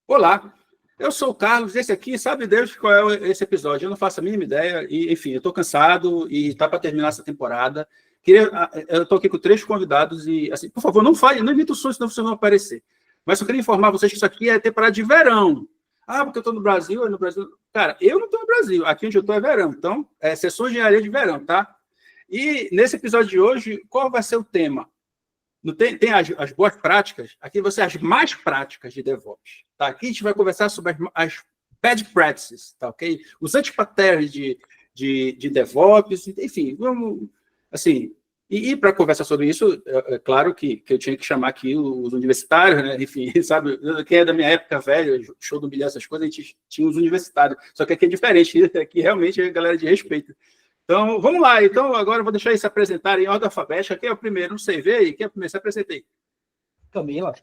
Olá, eu sou o Carlos. Esse aqui, sabe Deus qual é esse episódio? Eu não faço a mínima ideia. E, enfim, eu estou cansado e está para terminar essa temporada. Eu estou aqui com 3 convidados e, assim, por favor, não fale, não imita o som, senão vocês vão aparecer. Mas eu queria informar vocês que isso aqui é temporada de verão. Ah, porque eu estou no Brasil, no Brasil. Cara, eu não estou no Brasil. Aqui onde eu estou é verão. Então, sessões de engenharia de verão, tá? E nesse episódio de hoje, qual vai ser o tema? Tem as boas práticas, aqui vão ser as mais práticas de DevOps. Tá? Aqui a gente vai conversar sobre as bad practices, tá, ok? Os antipatérios de DevOps, enfim, vamos, assim, e para conversar sobre isso, é claro que eu tinha que chamar aqui os universitários, né? Enfim, sabe, quem é da minha época, velho, show do milhão, essas coisas, a gente tinha os universitários, só que aqui é diferente, aqui realmente é galera de respeito. Então, vamos lá. Então, agora eu vou deixar eles se apresentarem em ordem alfabética. Quem é o primeiro? Não sei, vê aí. Quem é o primeiro? Se apresentei. Camila.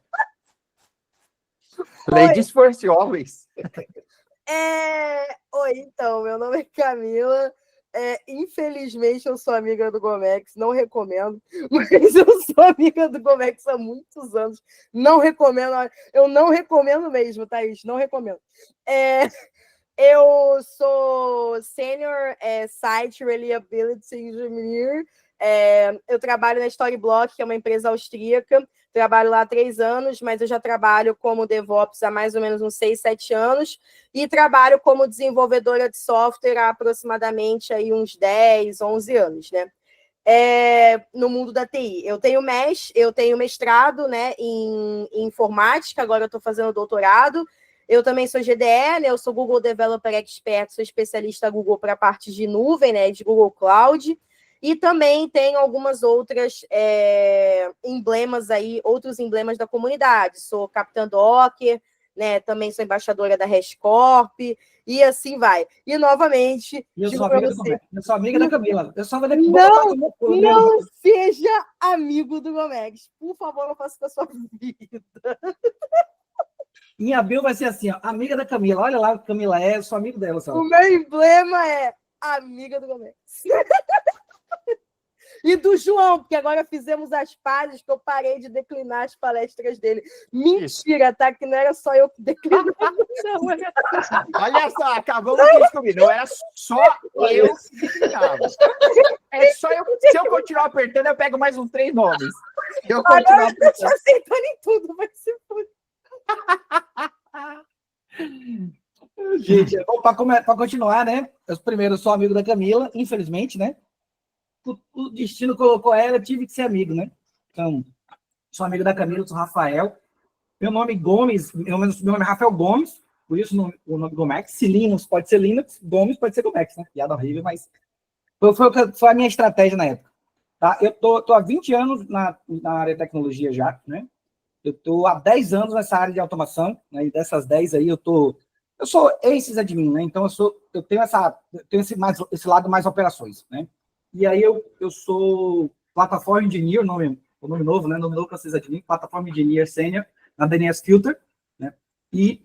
Ladies first, always. Oi, então, meu nome é Camila. Infelizmente, eu sou amiga do Gomex, não recomendo, mas eu sou amiga do Gomex há muitos anos. Não recomendo, eu não recomendo mesmo, Thaís, não recomendo. Eu sou Senior Site Reliability Engineer. Eu trabalho na Storyblock, que é uma empresa austríaca. Trabalho lá há 3 anos, mas eu já trabalho como DevOps há mais ou menos uns 6, 7 anos. E trabalho como desenvolvedora de software há aproximadamente aí uns 10, 11 anos, né? No mundo da TI. Eu tenho mestrado, né, em informática, agora eu estou fazendo doutorado. Eu também sou GDE, né? Eu sou Google Developer Expert, sou especialista Google para a parte de nuvem, né? De Google Cloud. E também tenho algumas outras emblemas aí, outros emblemas da comunidade. Sou Capitã Docker, né? Também sou embaixadora da HashiCorp, e assim vai. E novamente, Eu sou amiga da Camila. Eu só vou não seja amigo do Gomex. Por favor, não faça com a sua vida. Minha bio vai ser assim, ó, amiga da Camila. Olha lá o que a Camila é, eu sou amigo dela. Sabe? O meu emblema é amiga do Gomex. E do João, porque agora fizemos as pazes que eu parei de declinar as palestras dele. Mentira, isso. Tá? Que não era só eu que declinava. Olha só, acabamos de descobrir. Não era só eu que declinava. Se eu continuar apertando, eu pego mais uns 3 nomes. Eu continuo aceitando em tudo, vai ser tudo. Gente, para continuar, né? Eu primeiro sou amigo da Camila, infelizmente, né? O destino colocou ela, eu tive que ser amigo, né? Então, sou amigo da Camila, sou Rafael. Meu nome é Rafael Gomes, por isso o nome Gomex. Se Linux pode ser Linux, Gomes pode ser Gomex, né? Piada horrível, mas foi a minha estratégia na época. Tá? Eu tô há 20 anos na área de tecnologia já, né? Eu estou há 10 anos nessa área de automação, né? E dessas 10 aí eu sou ex-sysadmin, né? Então eu tenho esse lado mais operações, né? E aí eu sou Platform Engineer, o nome novo, né? Nome novo para sysadmin, Platform Engineer Senior na DNS Filter, né? E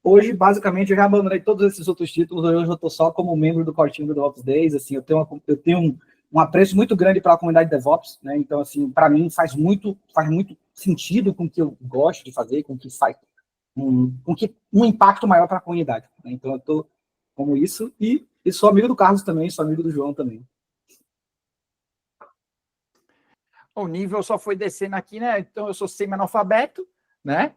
hoje, basicamente, eu já abandonei todos esses outros títulos, hoje eu estou só como membro do core team do DevOps Days, assim, eu tenho um apreço muito grande para a comunidade de DevOps, né? Então, assim, para mim faz muito sentido com o que eu gosto de fazer, com que faz com que um impacto maior para a comunidade, né? Então, eu estou como isso e sou amigo do Carlos também, sou amigo do João também. O nível só foi descendo aqui, né? Então, eu sou semi-analfabeto, né?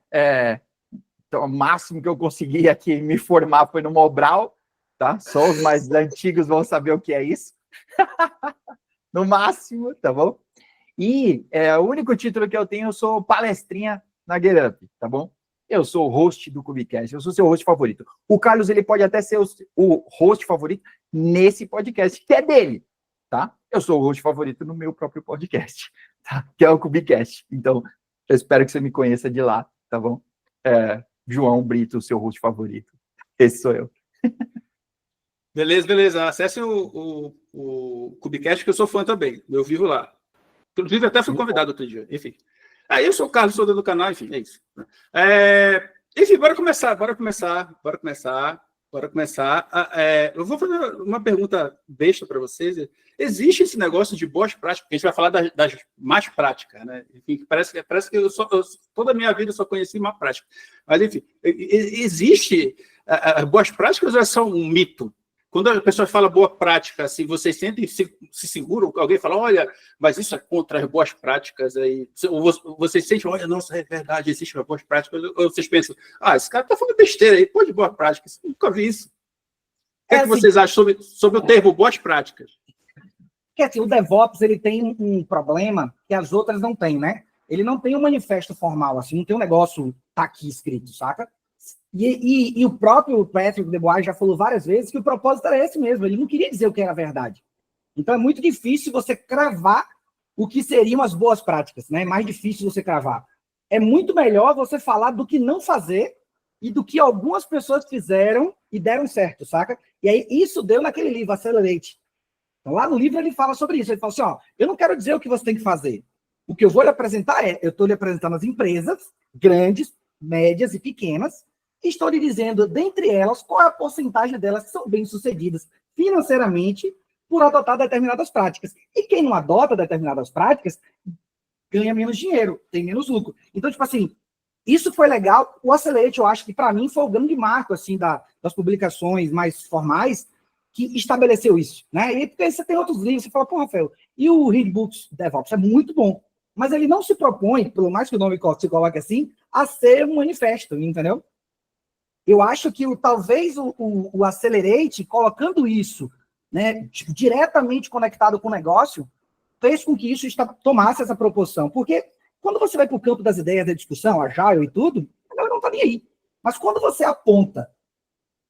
Então, o máximo que eu consegui aqui me formar foi no Mobral, tá? Só os mais antigos vão saber o que é isso. No máximo, tá bom? E o único título que eu tenho, eu sou palestrinha na GetUp, tá bom? Eu sou o host do Kubecast, eu sou seu host favorito. O Carlos, ele pode até ser o host favorito nesse podcast, que é dele, tá? Eu sou o host favorito no meu próprio podcast, tá? Que é o Kubecast. Então, eu espero que você me conheça de lá, tá bom? João Brito, seu host favorito. Esse sou eu. Beleza. Acesse o Kubecast, que eu sou fã também. Eu vivo lá. Inclusive, até fui convidado outro dia. Enfim. Eu sou o Carlos, sou do canal, enfim, é isso. Enfim, bora começar. Bora começar. Eu vou fazer uma pergunta besta para vocês. Existe esse negócio de boas práticas? A gente vai falar das más práticas, né? Enfim, parece que toda a minha vida eu só conheci má prática. Mas, enfim, existe boas práticas ou é só um mito? Quando a pessoa fala boa prática, assim, vocês sentem se seguram? Alguém fala, olha, mas isso é contra as boas práticas. Aí, ou vocês sentem, olha, nossa, é verdade, existem as boas práticas. Ou vocês pensam, esse cara tá falando besteira aí, pô, de boa prática. Eu nunca vi isso. O que, é que vocês acham sobre o termo boas práticas? Porque assim, o DevOps ele tem um problema que as outras não têm, né? Ele não tem um manifesto formal, assim, não tem um negócio tá aqui escrito, saca? E o próprio Patrick Debois já falou várias vezes que o propósito era esse mesmo, ele não queria dizer o que era verdade. Então é muito difícil você cravar o que seriam as boas práticas, né? É mais difícil você cravar. É muito melhor você falar do que não fazer e do que algumas pessoas fizeram e deram certo, saca? E aí isso deu naquele livro, Accelerate. Então, lá no livro ele fala sobre isso, ele fala assim, eu não quero dizer o que você tem que fazer. O que eu vou lhe apresentar eu estou lhe apresentando as empresas, grandes, médias e pequenas, e estou lhe dizendo, dentre elas, qual é a porcentagem delas que são bem-sucedidas financeiramente por adotar determinadas práticas. E quem não adota determinadas práticas ganha menos dinheiro, tem menos lucro. Então, tipo assim, isso foi legal. O Accelerate, eu acho que, para mim, foi o grande marco, assim, das publicações mais formais, que estabeleceu isso, né? E porque você tem outros livros, você fala, pô, Rafael, e o Handbook DevOps é muito bom, mas ele não se propõe, pelo mais que o nome se coloque assim, a ser um manifesto, entendeu? Eu acho que talvez o Accelerate, colocando isso, né, tipo, diretamente conectado com o negócio, fez com que isso tomasse essa proporção. Porque quando você vai para o campo das ideias da discussão, Agile e tudo, a galera não está nem aí. Mas quando você aponta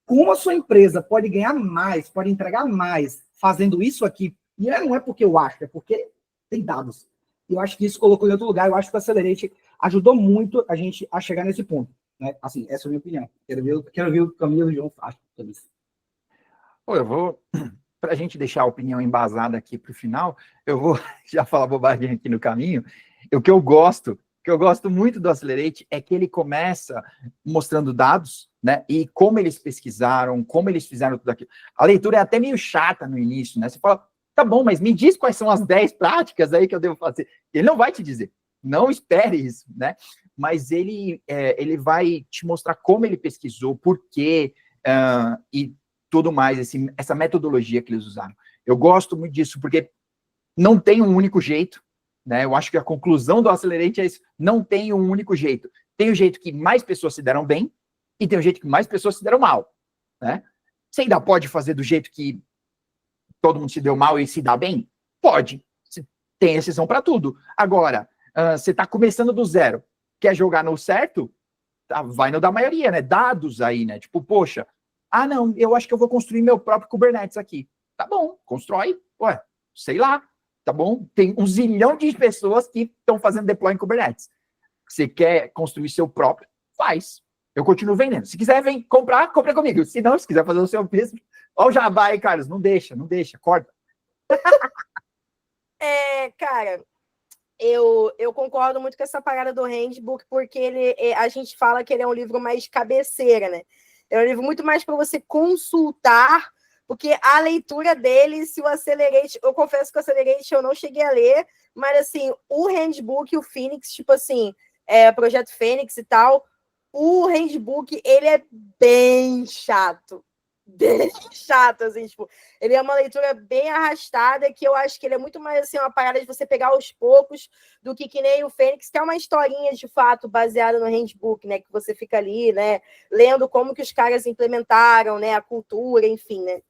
como a sua empresa pode ganhar mais, pode entregar mais fazendo isso aqui, e não é porque eu acho, é porque tem dados. Eu acho que isso colocou em outro lugar, eu acho que o Accelerate ajudou muito a gente a chegar nesse ponto. Né? Assim, essa é a minha opinião. Quero ver o Camilo e o João acham sobre isso. Eu vou, para a gente deixar a opinião embasada aqui para o final, eu vou já falar bobagem aqui no caminho. O que eu gosto muito do Accelerate é que ele começa mostrando dados, né? E como eles pesquisaram, como eles fizeram tudo aquilo. A leitura é até meio chata no início, né? Você fala, tá bom, mas me diz quais são as 10 práticas aí que eu devo fazer. Ele não vai te dizer, não espere isso, né? Mas ele vai te mostrar como ele pesquisou, por quê, e tudo mais, essa metodologia que eles usaram. Eu gosto muito disso, porque não tem um único jeito, né? Eu acho que a conclusão do Accelerate é isso, não tem um único jeito. Tem o jeito que mais pessoas se deram bem, e tem o jeito que mais pessoas se deram mal, né? Você ainda pode fazer do jeito que todo mundo se deu mal e se dá bem? Pode. Tem exceção para tudo. Agora, você está começando do zero, quer jogar no certo? Vai no da maioria, né? Dados aí, né? Tipo, poxa, não, eu acho que eu vou construir meu próprio Kubernetes aqui. Tá bom, constrói. Ué, sei lá, tá bom? Tem 1 zilhão de pessoas que estão fazendo deploy em Kubernetes. Você quer construir seu próprio? Faz. Eu continuo vendendo. Se quiser compra comigo. Se não, se quiser fazer o seu business, ó o jabá aí, Carlos. Não deixa, corta. Cara, eu concordo muito com essa parada do Handbook, porque a gente fala que ele é um livro mais cabeceira, né? É um livro muito mais para você consultar, porque a leitura dele, se o Accelerate, eu confesso que o Accelerate eu não cheguei a ler, mas assim, o Handbook, o Phoenix, tipo assim, Projeto Fênix e tal, o Handbook, ele é bem chato, assim, tipo, ele é uma leitura bem arrastada, que eu acho que ele é muito mais, assim, uma parada de você pegar aos poucos, do que nem o Fênix, que é uma historinha, de fato, baseada no Handbook, né, que você fica ali, né, lendo como que os caras implementaram, né, a cultura, enfim, né.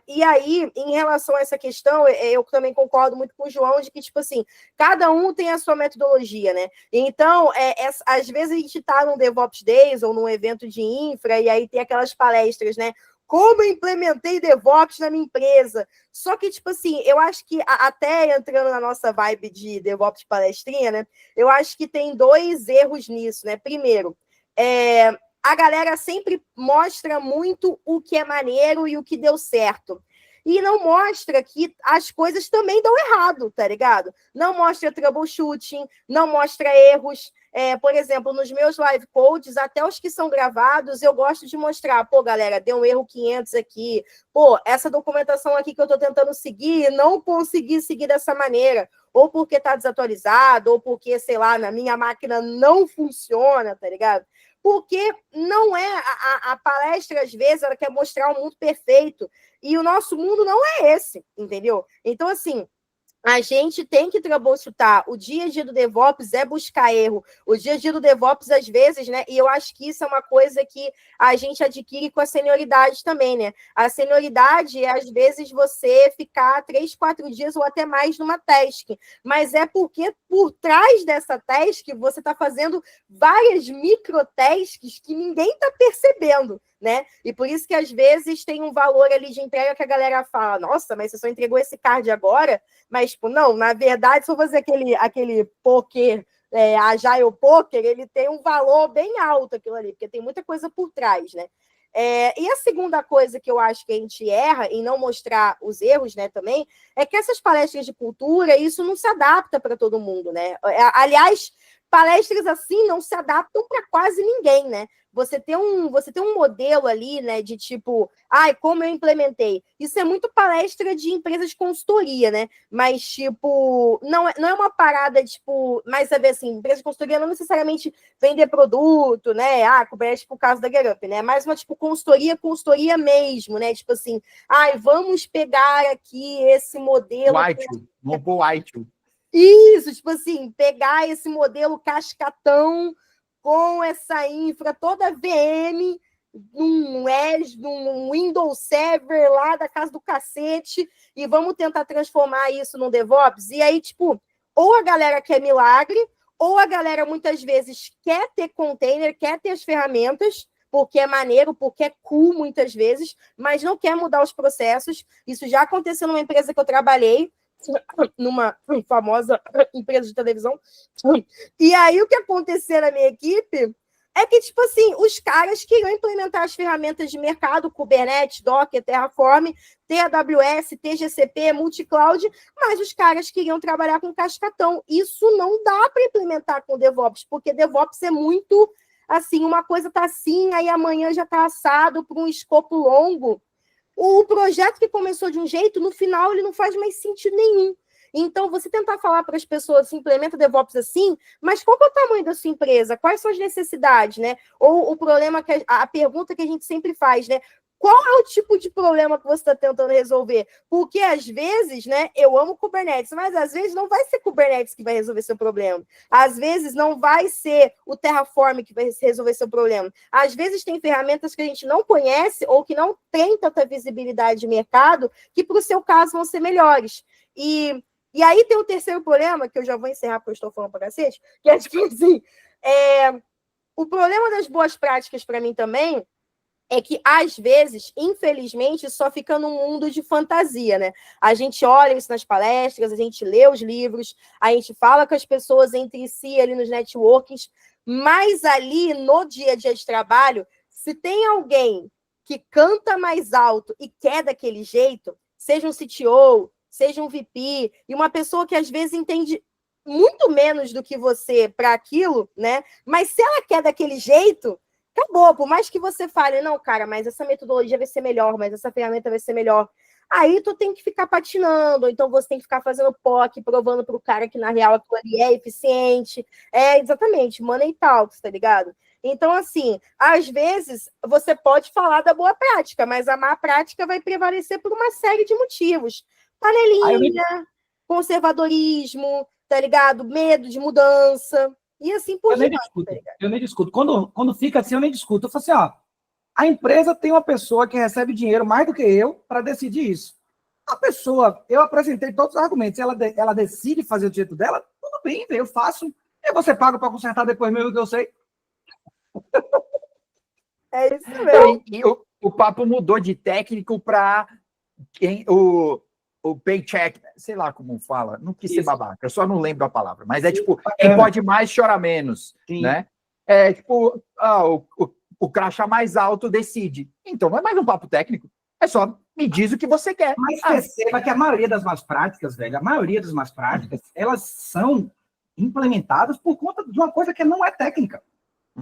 E aí, em relação a essa questão, eu também concordo muito com o João, de que, tipo assim, cada um tem a sua metodologia, né? Então, às vezes a gente está num DevOps Days ou num evento de infra, e aí tem aquelas palestras, né? Como eu implementei DevOps na minha empresa. Só que, tipo assim, eu acho que, até entrando na nossa vibe de DevOps palestrinha, né? Eu acho que tem 2 erros nisso, né? Primeiro, a galera sempre mostra muito o que é maneiro e o que deu certo. E não mostra que as coisas também dão errado, tá ligado? Não mostra troubleshooting, não mostra erros. por exemplo, nos meus live codes, até os que são gravados, eu gosto de mostrar, pô, galera, deu um erro 500 aqui, pô, essa documentação aqui que eu estou tentando seguir, não consegui seguir dessa maneira, ou porque está desatualizado, ou porque, sei lá, na minha máquina não funciona, tá ligado? Porque não é a palestra, às vezes, ela quer mostrar um mundo perfeito, e o nosso mundo não é esse, entendeu? Então, assim, a gente tem que troubleshootar. O dia a dia do DevOps é buscar erro. O dia a dia do DevOps, às vezes, né? E eu acho que isso é uma coisa que a gente adquire com a senioridade também, né? A senioridade é, às vezes, você ficar 3, 4 dias ou até mais numa task. Mas é porque por trás dessa task você está fazendo várias microtasks que ninguém está percebendo, né? E por isso que, às vezes, tem um valor ali de entrega que a galera fala, nossa, mas você só entregou esse card agora? Mas, tipo, não, na verdade, se eu fazer aquele poker, Agile Poker, ele tem um valor bem alto aquilo ali, porque tem muita coisa por trás, né? E a segunda coisa que eu acho que a gente erra em não mostrar os erros, né, também, é que essas palestras de cultura, isso não se adapta para todo mundo, né? Aliás, palestras assim não se adaptam para quase ninguém, né? Você tem um modelo ali, né, de tipo, como eu implementei. Isso é muito palestra de empresas de consultoria, né? Mas, tipo, não é uma parada, tipo, mas sabe assim, empresa de consultoria não necessariamente vender produto, né? Kubernetes por causa da GetUp, né? Mais uma, tipo, consultoria mesmo, né? Tipo assim, vamos pegar aqui esse modelo. White. Isso, tipo assim, pegar esse modelo cascatão com essa infra toda VM, num Windows Server lá da casa do cacete, e vamos tentar transformar isso no DevOps. E aí, tipo, ou a galera quer milagre, ou a galera muitas vezes quer ter container, quer ter as ferramentas, porque é maneiro, porque é cool muitas vezes, mas não quer mudar os processos. Isso já aconteceu numa empresa que eu trabalhei, numa famosa empresa de televisão. E aí, o que aconteceu na minha equipe é que, tipo assim, os caras queriam implementar as ferramentas de mercado, Kubernetes, Docker, Terraform, TAWS, TGCP, multicloud, mas os caras queriam trabalhar com cascatão. Isso não dá para implementar com DevOps, porque DevOps é muito, assim, uma coisa está assim, aí amanhã já está assado para um escopo longo. O projeto que começou de um jeito, no final, ele não faz mais sentido nenhum. Então, você tentar falar para as pessoas, assim, implementa DevOps assim, mas qual que é o tamanho da sua empresa? Quais são as necessidades, né? Ou o problema, a pergunta que a gente sempre faz, né? Qual é o tipo de problema que você está tentando resolver? Porque, às vezes, né, eu amo Kubernetes, mas às vezes não vai ser Kubernetes que vai resolver seu problema. Às vezes não vai ser o Terraform que vai resolver seu problema. Às vezes tem ferramentas que a gente não conhece ou que não tem tanta visibilidade de mercado que, para o seu caso, vão ser melhores. E aí tem o terceiro problema, que eu já vou encerrar porque eu estou falando para cacete, que é tipo assim, o problema das boas práticas para mim também é que, às vezes, infelizmente, só fica num mundo de fantasia, né? A gente olha isso nas palestras, a gente lê os livros, a gente fala com as pessoas entre si ali nos networkings, mas ali, no dia a dia de trabalho, se tem alguém que canta mais alto e quer daquele jeito, seja um CTO, seja um VP, e uma pessoa que, às vezes, entende muito menos do que você para aquilo, né? Mas se ela quer daquele jeito, acabou, por mais que você fale, não, cara, mas essa metodologia vai ser melhor, mas essa ferramenta vai ser melhor. Aí tu tem que ficar patinando, ou então você tem que ficar fazendo POC, provando pro cara que, na real, aquilo ali é eficiente. Exatamente, money talks, tá ligado? Então, assim, às vezes, você pode falar da boa prática, mas a má prática vai prevalecer por uma série de motivos. Panelinha, conservadorismo, tá ligado? Medo de mudança. E assim por diante. Eu nem discuto. Quando fica assim, eu nem discuto. Eu falo assim, ó, a empresa tem uma pessoa que recebe dinheiro mais do que eu para decidir isso. A pessoa, eu apresentei todos os argumentos, ela decide fazer do jeito dela, tudo bem, eu faço. E você paga para consertar depois mesmo que eu sei. É isso mesmo. E o papo mudou de técnico para o paycheck, sei lá como fala, não quis ser babaca, eu só não lembro a palavra, mas é tipo, quem pode mais chora menos, né? É tipo, o crachá mais alto decide. Então não é mais um papo técnico, é só me diz o que você quer. Mas perceba que a maioria das más práticas, velho, elas são implementadas por conta de uma coisa que não é técnica.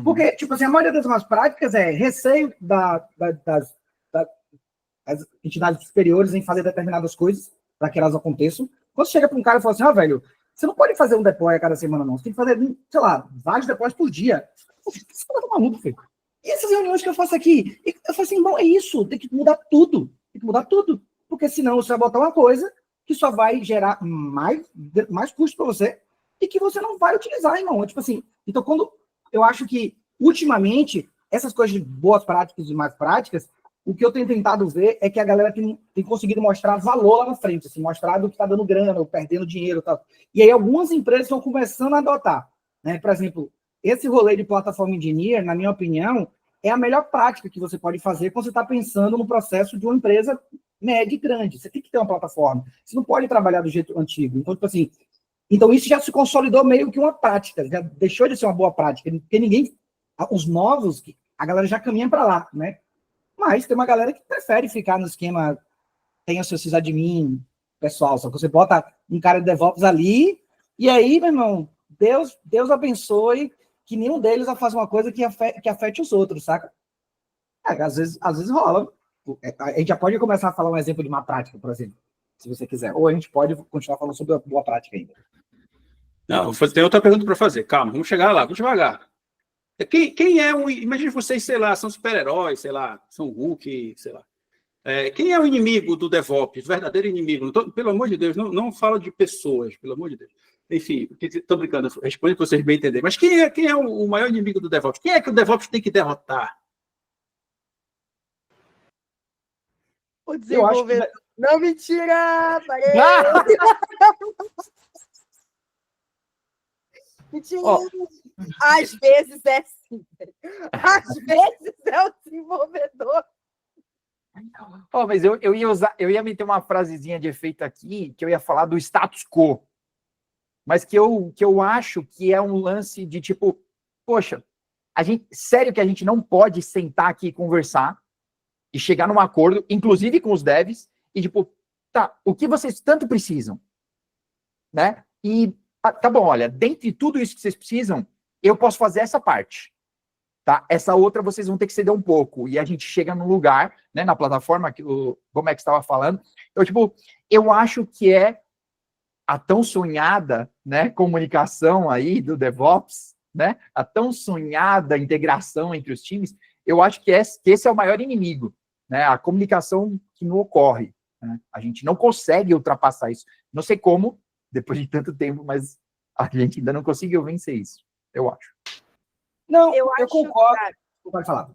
Porque, tipo assim, a maioria das más práticas é receio das entidades superiores em fazer determinadas coisas para que elas aconteçam. Quando chega para um cara e fala assim, velho, você não pode fazer um deploy a cada semana, não. Você tem que fazer, sei lá, vários deploys por dia. Você tá maluco, filho. E essas reuniões que eu faço aqui? Eu falo assim, bom, é isso, tem que mudar tudo. Tem que mudar tudo. Porque senão você vai botar uma coisa que só vai gerar mais custo para você e que você não vai utilizar, irmão. Tipo assim, então quando eu acho que, ultimamente, essas coisas de boas práticas e más práticas, o que eu tenho tentado ver é que a galera tem conseguido mostrar valor lá na frente, assim, mostrar do que está dando grana, ou perdendo dinheiro e tal. E aí algumas empresas estão começando a adotar. Né? Por exemplo, esse rolê de plataforma engineer, na minha opinião, é a melhor prática que você pode fazer quando você está pensando no processo de uma empresa média e grande. Você tem que ter uma plataforma. Você não pode trabalhar do jeito antigo. Então, tipo assim, então isso já se consolidou meio que uma prática, já deixou de ser uma boa prática, porque ninguém, os novos, a galera já caminha para lá, né? Mas tem uma galera que prefere ficar no esquema, tem os seus sysadmin, pessoal, só que você bota um cara de DevOps ali, e aí, meu irmão, Deus abençoe que nenhum deles vai fazer uma coisa que afete os outros, saca? Às vezes rola. A gente já pode começar a falar um exemplo de uma prática, por exemplo, se você quiser. Ou a gente pode continuar falando sobre a boa prática ainda. Não, tem outra pergunta para fazer. Calma, vamos chegar lá, vamos devagar. Quem é um... Imagina vocês, sei lá, são super-heróis, sei lá, são Hulk, sei lá. Quem é o inimigo do DevOps, o verdadeiro inimigo? Pelo amor de Deus, não fala de pessoas, pelo amor de Deus. Enfim, estou brincando, responde para vocês bem entenderem. Mas quem é o maior inimigo do DevOps? Quem é que o DevOps tem que derrotar? O desenvolvedor. Que... Não, mentira! Parei! Mentira! Às vezes é assim. Às vezes é o desenvolvedor. Mas eu ia meter uma frasezinha de efeito aqui, que eu ia falar do status quo. Mas que eu acho que é um lance de tipo, poxa, sério que a gente não pode sentar aqui e conversar e chegar num acordo, inclusive com os devs, e tipo, tá, o que vocês tanto precisam? Né? E, tá bom, olha, dentre tudo isso que vocês precisam, eu posso fazer essa parte. Tá? Essa outra vocês vão ter que ceder um pouco. E a gente chega num lugar, né, na plataforma, que o Gomex estava falando. Então, tipo, eu acho que é a tão sonhada, né, comunicação aí do DevOps, né, a tão sonhada integração entre os times, eu acho que esse é o maior inimigo, né, a comunicação que não ocorre. Né? A gente não consegue ultrapassar isso. Não sei como, depois de tanto tempo, mas a gente ainda não conseguiu vencer isso, eu acho. Não, eu concordo. Pode falar.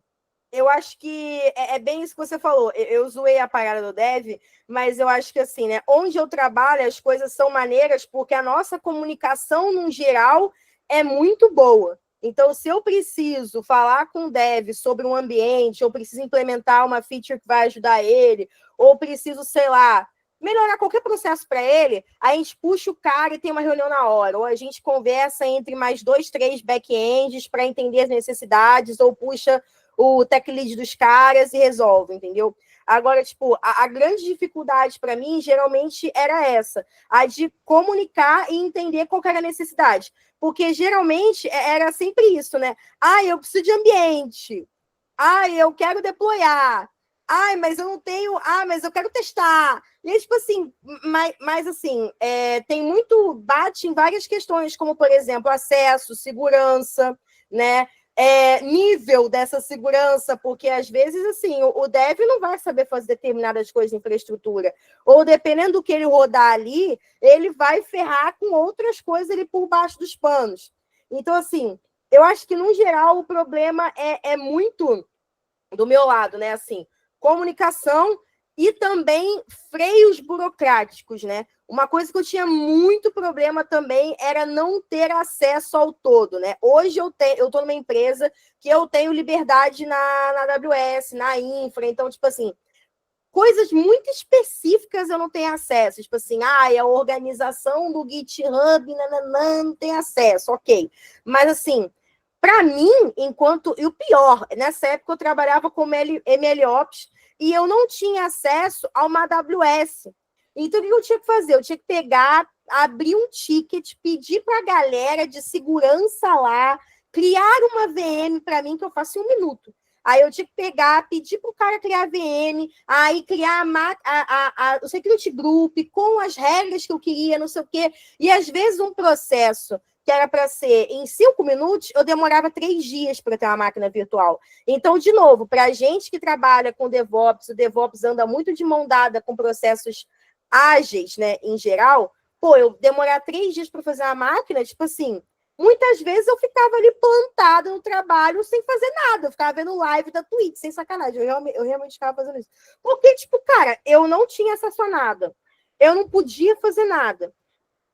Eu acho que é bem isso que você falou. Eu zoei a parada do dev, mas eu acho que assim, né? Onde eu trabalho, as coisas são maneiras porque a nossa comunicação, no geral, é muito boa. Então, se eu preciso falar com o dev sobre um ambiente, ou preciso implementar uma feature que vai ajudar ele, ou preciso, sei lá, melhorar qualquer processo para ele, a gente puxa o cara e tem uma reunião na hora, ou a gente conversa entre mais 2, 3 back-ends para entender as necessidades, ou puxa o tech lead dos caras e resolve, entendeu? Agora, tipo, a grande dificuldade para mim, geralmente, era essa, a de comunicar e entender qual era a necessidade. Porque, geralmente, era sempre isso, né? Eu preciso de ambiente. Eu quero deployar. Mas eu não tenho... mas eu quero testar. E é, tipo assim, mas assim, tem muito... Bate em várias questões, como, por exemplo, acesso, segurança, né? Nível dessa segurança, porque às vezes assim, o dev não vai saber fazer determinadas coisas de infraestrutura, ou dependendo do que ele rodar ali, ele vai ferrar com outras coisas ali por baixo dos panos. Então, assim, eu acho que, no geral, o problema é muito do meu lado, né? Assim, comunicação e também freios burocráticos, né? Uma coisa que eu tinha muito problema também era não ter acesso ao todo, né? Hoje eu estou numa empresa que eu tenho liberdade na AWS, na infra, então, tipo assim, coisas muito específicas eu não tenho acesso, tipo assim, a organização do GitHub, não tem acesso, ok. Mas, assim, para mim, e o pior, nessa época eu trabalhava como MLOps, e eu não tinha acesso a uma AWS. Então, o que eu tinha que fazer? Eu tinha que pegar abrir um ticket, pedir para a galera de segurança lá criar uma VM para mim, que eu faço em 1 minuto. Aí eu tinha que pegar, pedir para o cara criar a VM, aí criar o security group com as regras que eu queria, não sei o quê. E às vezes um processo que era para ser em 5 minutos, eu demorava 3 dias para ter uma máquina virtual. Então, de novo, para a gente que trabalha com DevOps, o DevOps anda muito de mão dada com processos ágeis, né, em geral. Pô, eu demorar 3 dias para fazer uma máquina, tipo assim, muitas vezes eu ficava ali plantada no trabalho sem fazer nada. Eu ficava vendo live da Twitch, sem sacanagem. Eu realmente ficava fazendo isso. Porque, tipo, cara, eu não tinha acesso a nada. Eu não podia fazer nada.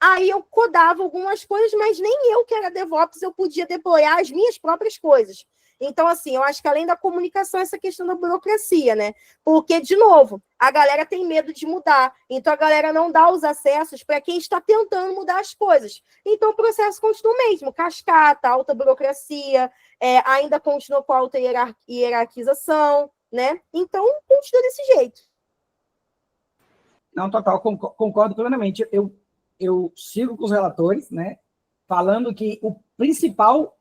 Aí eu codava algumas coisas, mas nem eu, que era DevOps, eu podia deployar as minhas próprias coisas. Então, assim, eu acho que além da comunicação, essa questão da burocracia, né? Porque, de novo, a galera tem medo de mudar. Então, a galera não dá os acessos para quem está tentando mudar as coisas. Então, o processo continua o mesmo. Cascata, alta burocracia, ainda continua com alta hierarquização, né? Então, continua desse jeito. Não, total, concordo plenamente. Eu sigo com os relatores, né, falando que o principal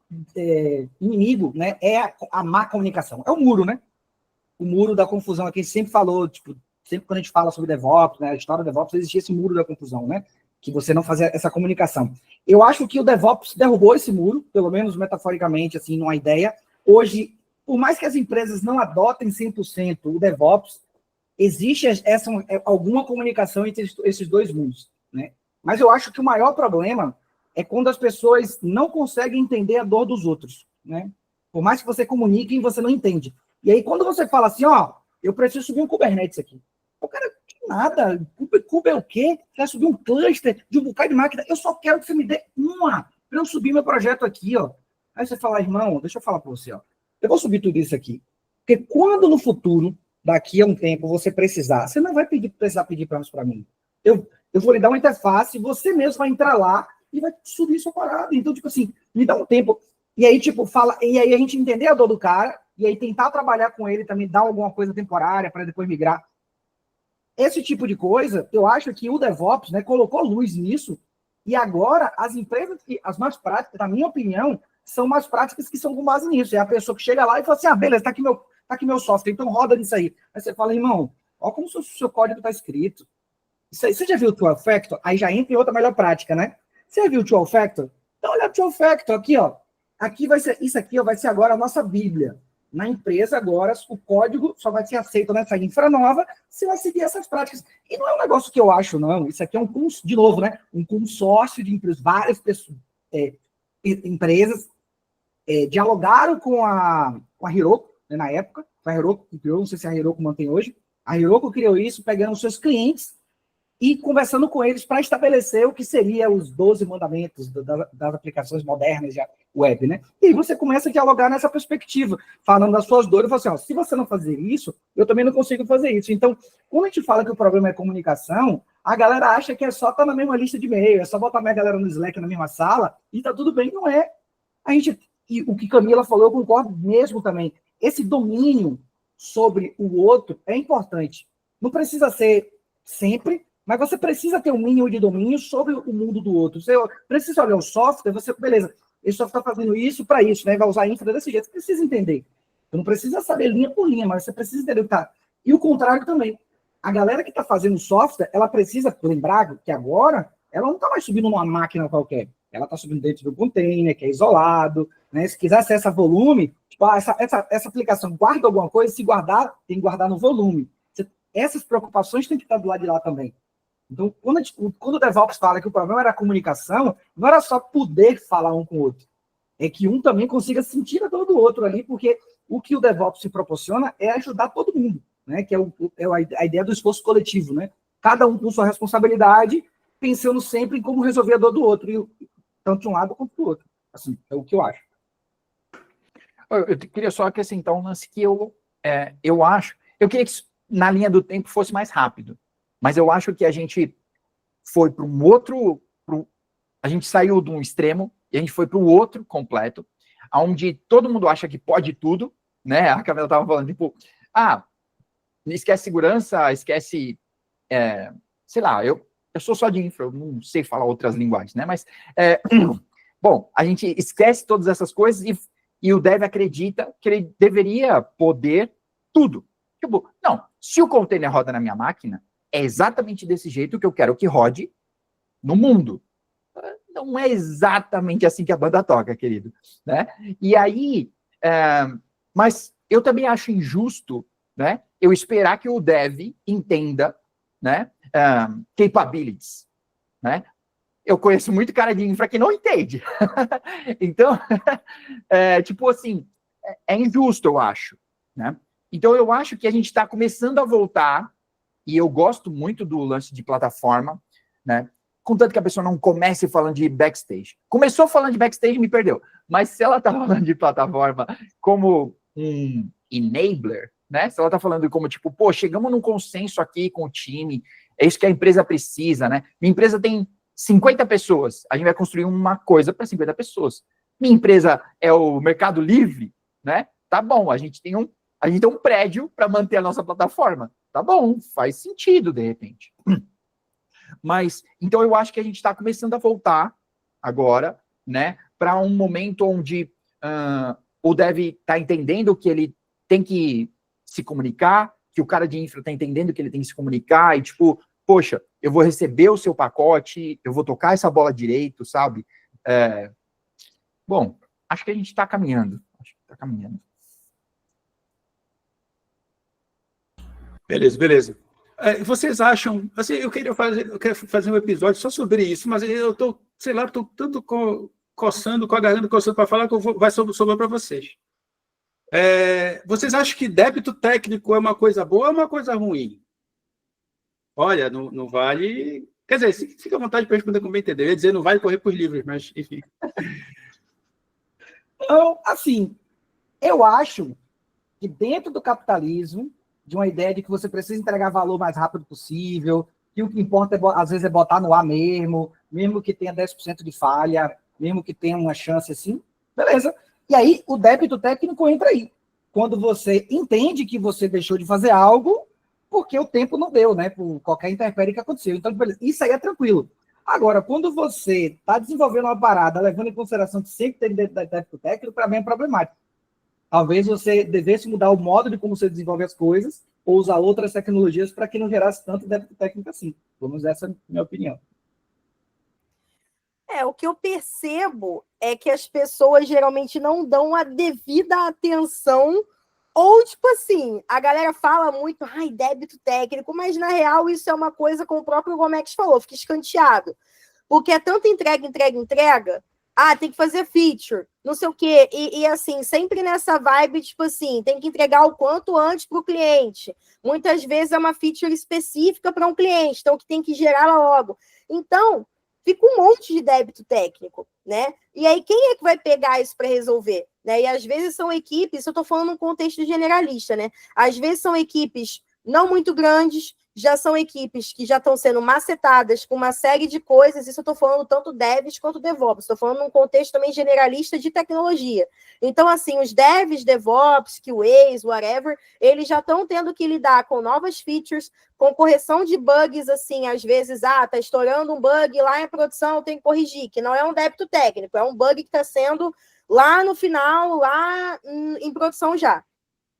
inimigo, né, é a má comunicação. É o muro, né? O muro da confusão. Aqui a gente sempre falou, tipo, sempre quando a gente fala sobre DevOps, né, a história do DevOps, existia esse muro da confusão, né? Que você não fazia essa comunicação. Eu acho que o DevOps derrubou esse muro, pelo menos metaforicamente, assim, numa ideia. Hoje, por mais que as empresas não adotem 100% o DevOps, existe alguma comunicação entre esses dois mundos, né? Mas eu acho que o maior problema é quando as pessoas não conseguem entender a dor dos outros, né? Por mais que você comunique, você não entende. E aí, quando você fala assim, ó, eu preciso subir um Kubernetes aqui. O cara, nada, Kuber é o quê? Quer subir um cluster de um bocado de máquina? Eu só quero que você me dê uma, para eu subir meu projeto aqui, ó. Aí você fala, irmão, deixa eu falar para você, ó. Eu vou subir tudo isso aqui. Porque quando no futuro, daqui a um tempo, você precisar, você não vai precisar pedir para mim. Eu vou lhe dar uma interface, você mesmo vai entrar lá e vai subir sua parada. Então, tipo assim, me dá um tempo. E aí, tipo, e aí a gente entender a dor do cara, e aí tentar trabalhar com ele também, dar alguma coisa temporária para depois migrar. Esse tipo de coisa, eu acho que o DevOps, né, colocou luz nisso, e agora as empresas, as mais práticas, na minha opinião, são mais práticas que são com base nisso. É a pessoa que chega lá e fala assim, beleza, tá aqui meu software, então roda nisso aí. Aí você fala, irmão, olha como o seu código está escrito. Isso aí, você já viu o 12 Factor? Aí já entra em outra melhor prática, né? Você já viu o 12 Factor? Então, olha o 12 Factor aqui, ó. Aqui vai ser, isso aqui ó, vai ser agora a nossa Bíblia. Na empresa, agora, o código só vai ser aceito nessa infra nova se vai seguir essas práticas. E não é um negócio que eu acho, não. Isso aqui é de novo, né? Um consórcio de empresas, várias pessoas, empresas dialogaram com a Heroku, né, na época. A Heroku criou, não sei se a Heroku mantém hoje. A Heroku criou isso, pegando os seus clientes e conversando com eles para estabelecer o que seria os 12 mandamentos das aplicações modernas de web, né? E aí você começa a dialogar nessa perspectiva, falando das suas dores, e fala assim, ó, se você não fazer isso, eu também não consigo fazer isso. Então, quando a gente fala que o problema é comunicação, a galera acha que é só estar na mesma lista de e-mail, é só botar a galera no Slack na mesma sala, e tá tudo bem, não é. E o que Camila falou, eu concordo mesmo também. Esse domínio sobre o outro é importante. Não precisa ser sempre, mas você precisa ter um mínimo de domínio sobre o mundo do outro. Você precisa olhar o software, beleza, esse software está fazendo isso para isso, né? Vai usar infra desse jeito. Você precisa entender. Você não precisa saber linha por linha, mas você precisa entender o que está. E o contrário também. A galera que está fazendo software, ela precisa lembrar que agora ela não está mais subindo numa máquina qualquer. Ela está subindo dentro do container, que é isolado, né? Se quiser acessar volume, tipo, essa aplicação guarda alguma coisa, se guardar, tem que guardar no volume. Essas preocupações têm que estar do lado de lá também. Então, quando o DevOps fala que o problema era a comunicação, não era só poder falar um com o outro. É que um também consiga sentir a dor do outro ali, porque o que o DevOps se proporciona é ajudar todo mundo, né? Que é a ideia do esforço coletivo, né? Cada um com sua responsabilidade, pensando sempre em como resolver a dor do outro, tanto de um lado quanto do outro. Assim, é o que eu acho. Eu queria só acrescentar um lance que eu acho... Eu queria que na linha do tempo fosse mais rápido. Mas eu acho que a gente foi para um outro... a gente saiu de um extremo e a gente foi para o outro completo, onde todo mundo acha que pode tudo, né? A Camila estava falando, tipo, esquece segurança, esquece... sei lá, eu sou só de infra, eu não sei falar outras linguagens, né? Mas, bom, a gente esquece todas essas coisas e o dev acredita que ele deveria poder tudo. Tipo, não, se o container roda na minha máquina, é exatamente desse jeito que eu quero que rode no mundo. Não é exatamente assim que a banda toca, querido, né? E aí, mas eu também acho injusto, né, eu esperar que o dev entenda, né, capabilities, né? Eu conheço muito cara de infra que não entende. Então, tipo assim, é injusto, eu acho, né? Então, eu acho que a gente está começando a voltar, e eu gosto muito do lance de plataforma, né? Contanto que a pessoa não comece falando de backstage. Começou falando de backstage, me perdeu. Mas se ela está falando de plataforma como um enabler, né? Se ela está falando como, tipo, pô, chegamos num consenso aqui com o time, é isso que a empresa precisa, né? Minha empresa tem 50 pessoas, a gente vai construir uma coisa para 50 pessoas. Minha empresa é o Mercado Livre, né? Tá bom, a gente tem um prédio para manter a nossa plataforma. Tá bom, faz sentido, de repente. Mas, então eu acho que a gente está começando a voltar agora, né, para um momento onde o dev está entendendo que ele tem que se comunicar, que o cara de infra está entendendo que ele tem que se comunicar e, tipo, poxa, eu vou receber o seu pacote, eu vou tocar essa bola direito, sabe? Bom, acho que a gente está caminhando. Beleza. Vocês acham, assim, eu quero fazer um episódio só sobre isso, mas eu estou, sei lá, estou tanto coçando com a garganta, coçando para falar que vai sobrar para vocês. Vocês acham que débito técnico é uma coisa boa ou é uma coisa ruim? Olha, não vale... Quer dizer, fica à vontade para responder como bem entender. Eu ia dizer, não vale correr por livros, mas enfim. Então, assim, eu acho que dentro do capitalismo, de uma ideia de que você precisa entregar valor o mais rápido possível, que o que importa, às vezes, é botar no ar mesmo que tenha 10% de falha, mesmo que tenha uma chance assim, beleza. E aí, o débito técnico entra aí. Quando você entende que você deixou de fazer algo porque o tempo não deu, né? Por qualquer intempérie que aconteceu. Então, beleza, isso aí é tranquilo. Agora, quando você está desenvolvendo uma parada, levando em consideração que sempre tem débito técnico, para mim é problemático. Talvez você devesse mudar o modo de como você desenvolve as coisas ou usar outras tecnologias para que não gerasse tanto débito técnico assim. Pelo menos essa é a minha opinião. O que eu percebo é que as pessoas geralmente não dão a devida atenção ou, tipo assim, a galera fala muito, débito técnico, mas na real isso é uma coisa, como o próprio Gomex falou, fica escanteado. Porque é tanta entrega, tem que fazer feature, não sei o quê. E assim, sempre nessa vibe, tipo assim, tem que entregar o quanto antes para o cliente. Muitas vezes é uma feature específica para um cliente, então que tem que gerar logo. Então, fica um monte de débito técnico, né? E aí, quem é que vai pegar isso para resolver? Né? E às vezes são equipes, eu estou falando num contexto generalista, né? Às vezes são equipes não muito grandes, já são equipes que já estão sendo macetadas com uma série de coisas, isso eu estou falando tanto devs quanto DevOps, estou falando num contexto também generalista de tecnologia. Então, assim, os devs, DevOps, QAs, whatever, eles já estão tendo que lidar com novas features, com correção de bugs, assim, às vezes, tá estourando um bug lá em produção, tem que corrigir, que não é um débito técnico, é um bug que está sendo lá no final, lá em produção já.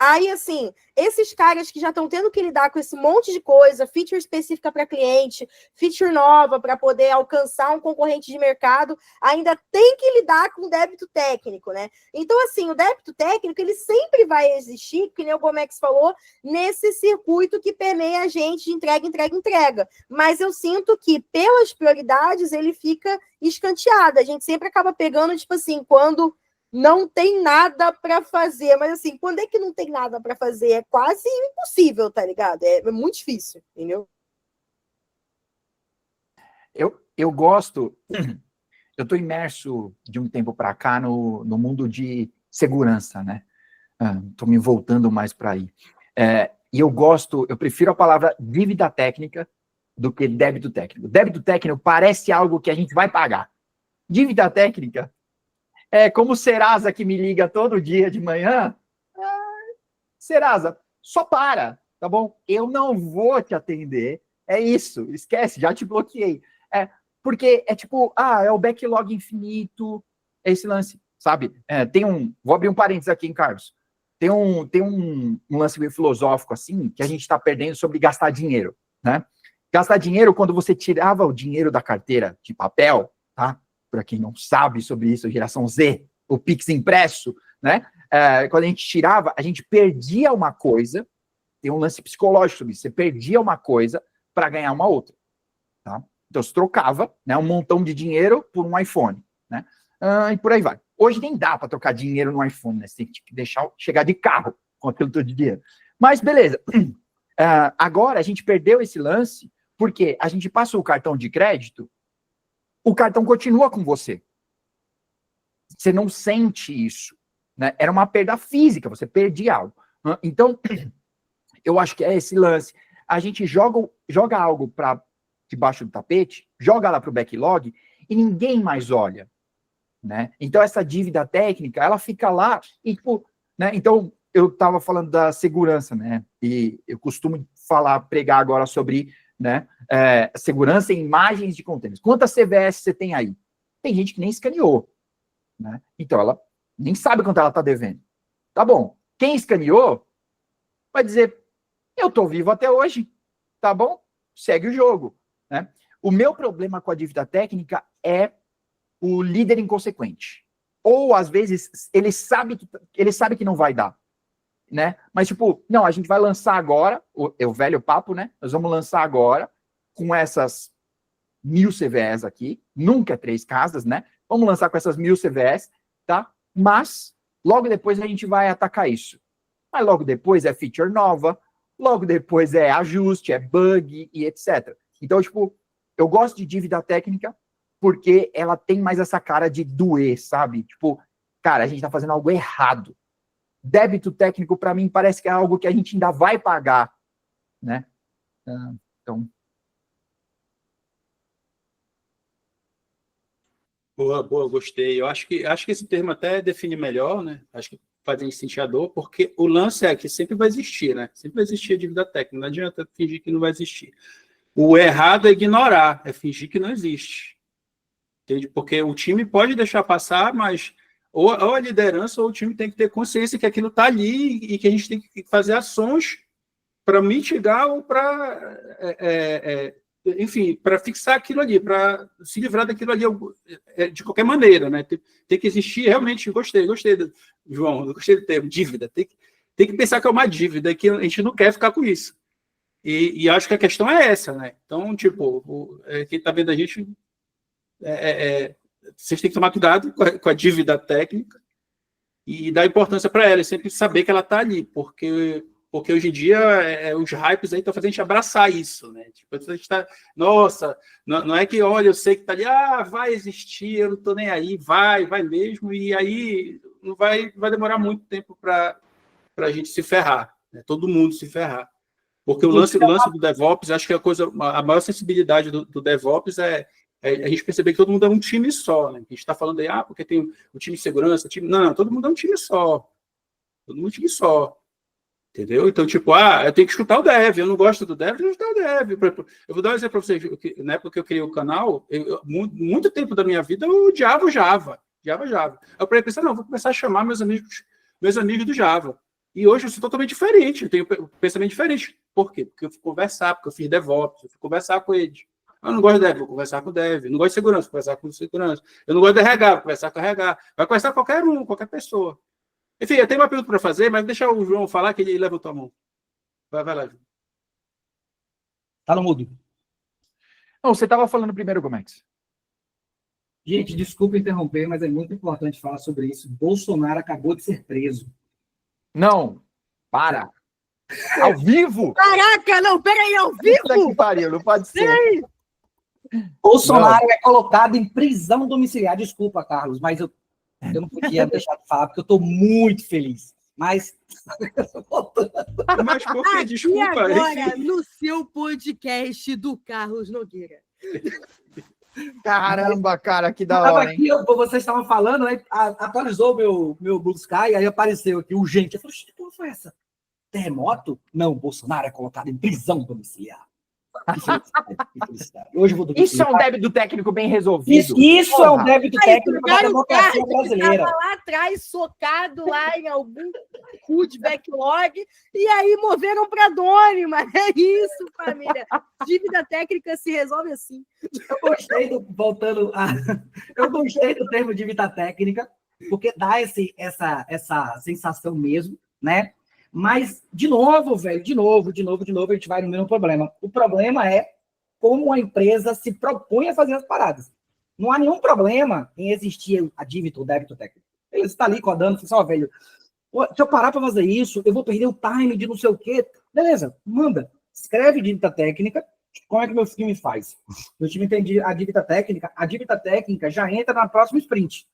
Aí, assim, esses caras que já estão tendo que lidar com esse monte de coisa, feature específica para cliente, feature nova para poder alcançar um concorrente de mercado, ainda tem que lidar com débito técnico, né? Então, assim, o débito técnico, ele sempre vai existir, que nem o Gomex falou, nesse circuito que permeia a gente de entrega. Mas eu sinto que, pelas prioridades, ele fica escanteado. A gente sempre acaba pegando, tipo assim, quando não tem nada para fazer, mas assim, quando é que não tem nada para fazer? É quase impossível, tá ligado? É muito difícil, entendeu? Eu gosto, eu estou imerso de um tempo para cá no mundo de segurança, né? Estou me voltando mais para aí. E eu prefiro a palavra dívida técnica do que débito técnico. Débito técnico parece algo que a gente vai pagar. Dívida técnica é como o Serasa que me liga todo dia de manhã. Serasa, só para, tá bom? Eu não vou te atender. É isso, esquece, já te bloqueei. Porque é tipo, é o backlog infinito, esse lance, sabe? Vou abrir um parênteses aqui, hein, Carlos. Tem um lance meio filosófico, assim, que a gente está perdendo sobre gastar dinheiro, né? Gastar dinheiro, quando você tirava o dinheiro da carteira de papel, tá? Para quem não sabe sobre isso, geração Z, o Pix impresso, né? Quando a gente tirava, a gente perdia uma coisa, tem um lance psicológico sobre isso, você perdia uma coisa para ganhar uma outra, tá? Então, você trocava, né, um montão de dinheiro por um iPhone, né? E por aí vai. Hoje nem dá para trocar dinheiro no iPhone, né? Você tem que deixar chegar de carro com aquilo todo de dinheiro. Mas, beleza. Agora, a gente perdeu esse lance porque a gente passa o cartão de crédito, o cartão continua com você. Você não sente isso, né? Era uma perda física, você perdia algo. Então, eu acho que é esse lance. A gente joga algo para debaixo do tapete, joga lá para o backlog e ninguém mais olha, né? Então, essa dívida técnica, ela fica lá e, tipo, né? Então, eu estava falando da segurança, né? E eu costumo pregar agora sobre, né, segurança em imagens de contêineres. Quantas CVS você tem aí? Tem gente que nem escaneou, né? Então, ela nem sabe quanto ela está devendo. Tá bom. Quem escaneou vai dizer, eu estou vivo até hoje, tá bom? Segue o jogo, né? O meu problema com a dívida técnica é o líder inconsequente. Ou, às vezes, ele sabe que não vai dar, né? Mas, tipo, não, a gente vai lançar agora, o velho papo, né? Nós vamos lançar agora com essas 1000 CVEs aqui, nunca 3 casas, né? Vamos lançar com essas 1000 CVEs, tá? Mas, logo depois a gente vai atacar isso. Mas logo depois é feature nova, logo depois é ajuste, é bug e etc. Então, tipo, eu gosto de dívida técnica porque ela tem mais essa cara de doer, sabe? Tipo, cara, a gente tá fazendo algo errado. Débito técnico, para mim, parece que é algo que a gente ainda vai pagar, né? Então... Boa, gostei. Eu acho que esse termo até define melhor, né? Acho que faz sentir a dor, porque o lance é que sempre vai existir, né? Sempre vai existir a dívida técnica, não adianta fingir que não vai existir. O errado é ignorar, é fingir que não existe. Entende? Porque o time pode deixar passar, mas ou a liderança ou o time tem que ter consciência que aquilo está ali e que a gente tem que fazer ações para mitigar ou para, enfim, para fixar aquilo ali, para se livrar daquilo ali de qualquer maneira, né? Tem que existir, realmente, gostei, João, gostei do termo, dívida. Tem que pensar que é uma dívida, que a gente não quer ficar com isso. E acho que a questão é essa, né? Então, tipo, quem está vendo a gente, vocês têm que tomar cuidado com a dívida técnica e dar importância para ela, e sempre saber que ela está ali, porque hoje em dia os hypes aí estão fazendo a gente abraçar isso, né? Tipo, a gente tá, nossa, não é que, olha, eu sei que está ali, vai existir, eu não estou nem aí, vai mesmo, e aí não vai demorar muito tempo para a gente se ferrar, né? Todo mundo se ferrar. Porque o lance do DevOps, acho que a maior sensibilidade do DevOps é a gente perceber que todo mundo é um time só, né? A gente está falando aí, porque tem o time de segurança, não, todo mundo é um time só. Todo mundo é um time só. Entendeu? Então, tipo, eu tenho que escutar o dev, eu não gosto do dev, eu tenho que escutar o dev. Eu vou dar um exemplo para vocês. Na época que eu criei o canal, muito tempo da minha vida eu odiava o Java. Eu pensei, não, vou começar a chamar meus amigos do Java. E hoje eu sou totalmente diferente, eu tenho um pensamento diferente. Por quê? Porque eu fui conversar, porque eu fiz DevOps, eu fui conversar com eles. Eu não gosto de dev, vou conversar com o dev. Eu não gosto de segurança, vou conversar com segurança. Eu não gosto de RH, vou conversar com RH. Vai conversar com qualquer pessoa. Enfim, eu tenho uma pergunta para fazer, mas deixa o João falar que ele levantou a mão. Vai lá, João. Tá no mudo. Não, você estava falando primeiro, Gomex. Gente, desculpa interromper, mas é muito importante falar sobre isso. Bolsonaro acabou de ser preso. Não, para. Ao vivo? Caraca, não, peraí, ao vivo? Que pariu, não pode ser. Bolsonaro é colocado em prisão domiciliar. Desculpa, Carlos, mas eu não podia deixar de falar, porque eu estou muito feliz. Mas... Mas por que? Desculpa. E agora, no seu podcast do Carlos Nogueira. Caramba, cara, que da hora, hein? Vocês estavam falando, né? Atualizou meu Blue Sky, aí apareceu aqui, urgente. Eu falei, que porra foi essa? Terremoto? Não, Bolsonaro é colocado em prisão domiciliar. Que felicidade. Hoje eu vou dormir. Isso é um débito técnico bem resolvido. Isso é um Porra. débito Aí, técnico da democracia brasileira. Estava lá atrás, socado lá em algum cu de backlog, e aí moveram para Doni, mas é isso, família. Dívida técnica se resolve assim. Eu gostei do termo dívida técnica, porque dá essa sensação mesmo, né? Mas, de novo, velho, de novo, a gente vai no mesmo problema. O problema é como a empresa se propõe a fazer as paradas. Não há nenhum problema em existir a dívida ou débito técnico. Ele está ali codando, fala assim, velho, se eu parar para fazer isso, eu vou perder o time de não sei o quê. Beleza, manda. Escreve dívida técnica. Como é que meu time faz? Meu time tem a dívida técnica já entra na próxima sprint.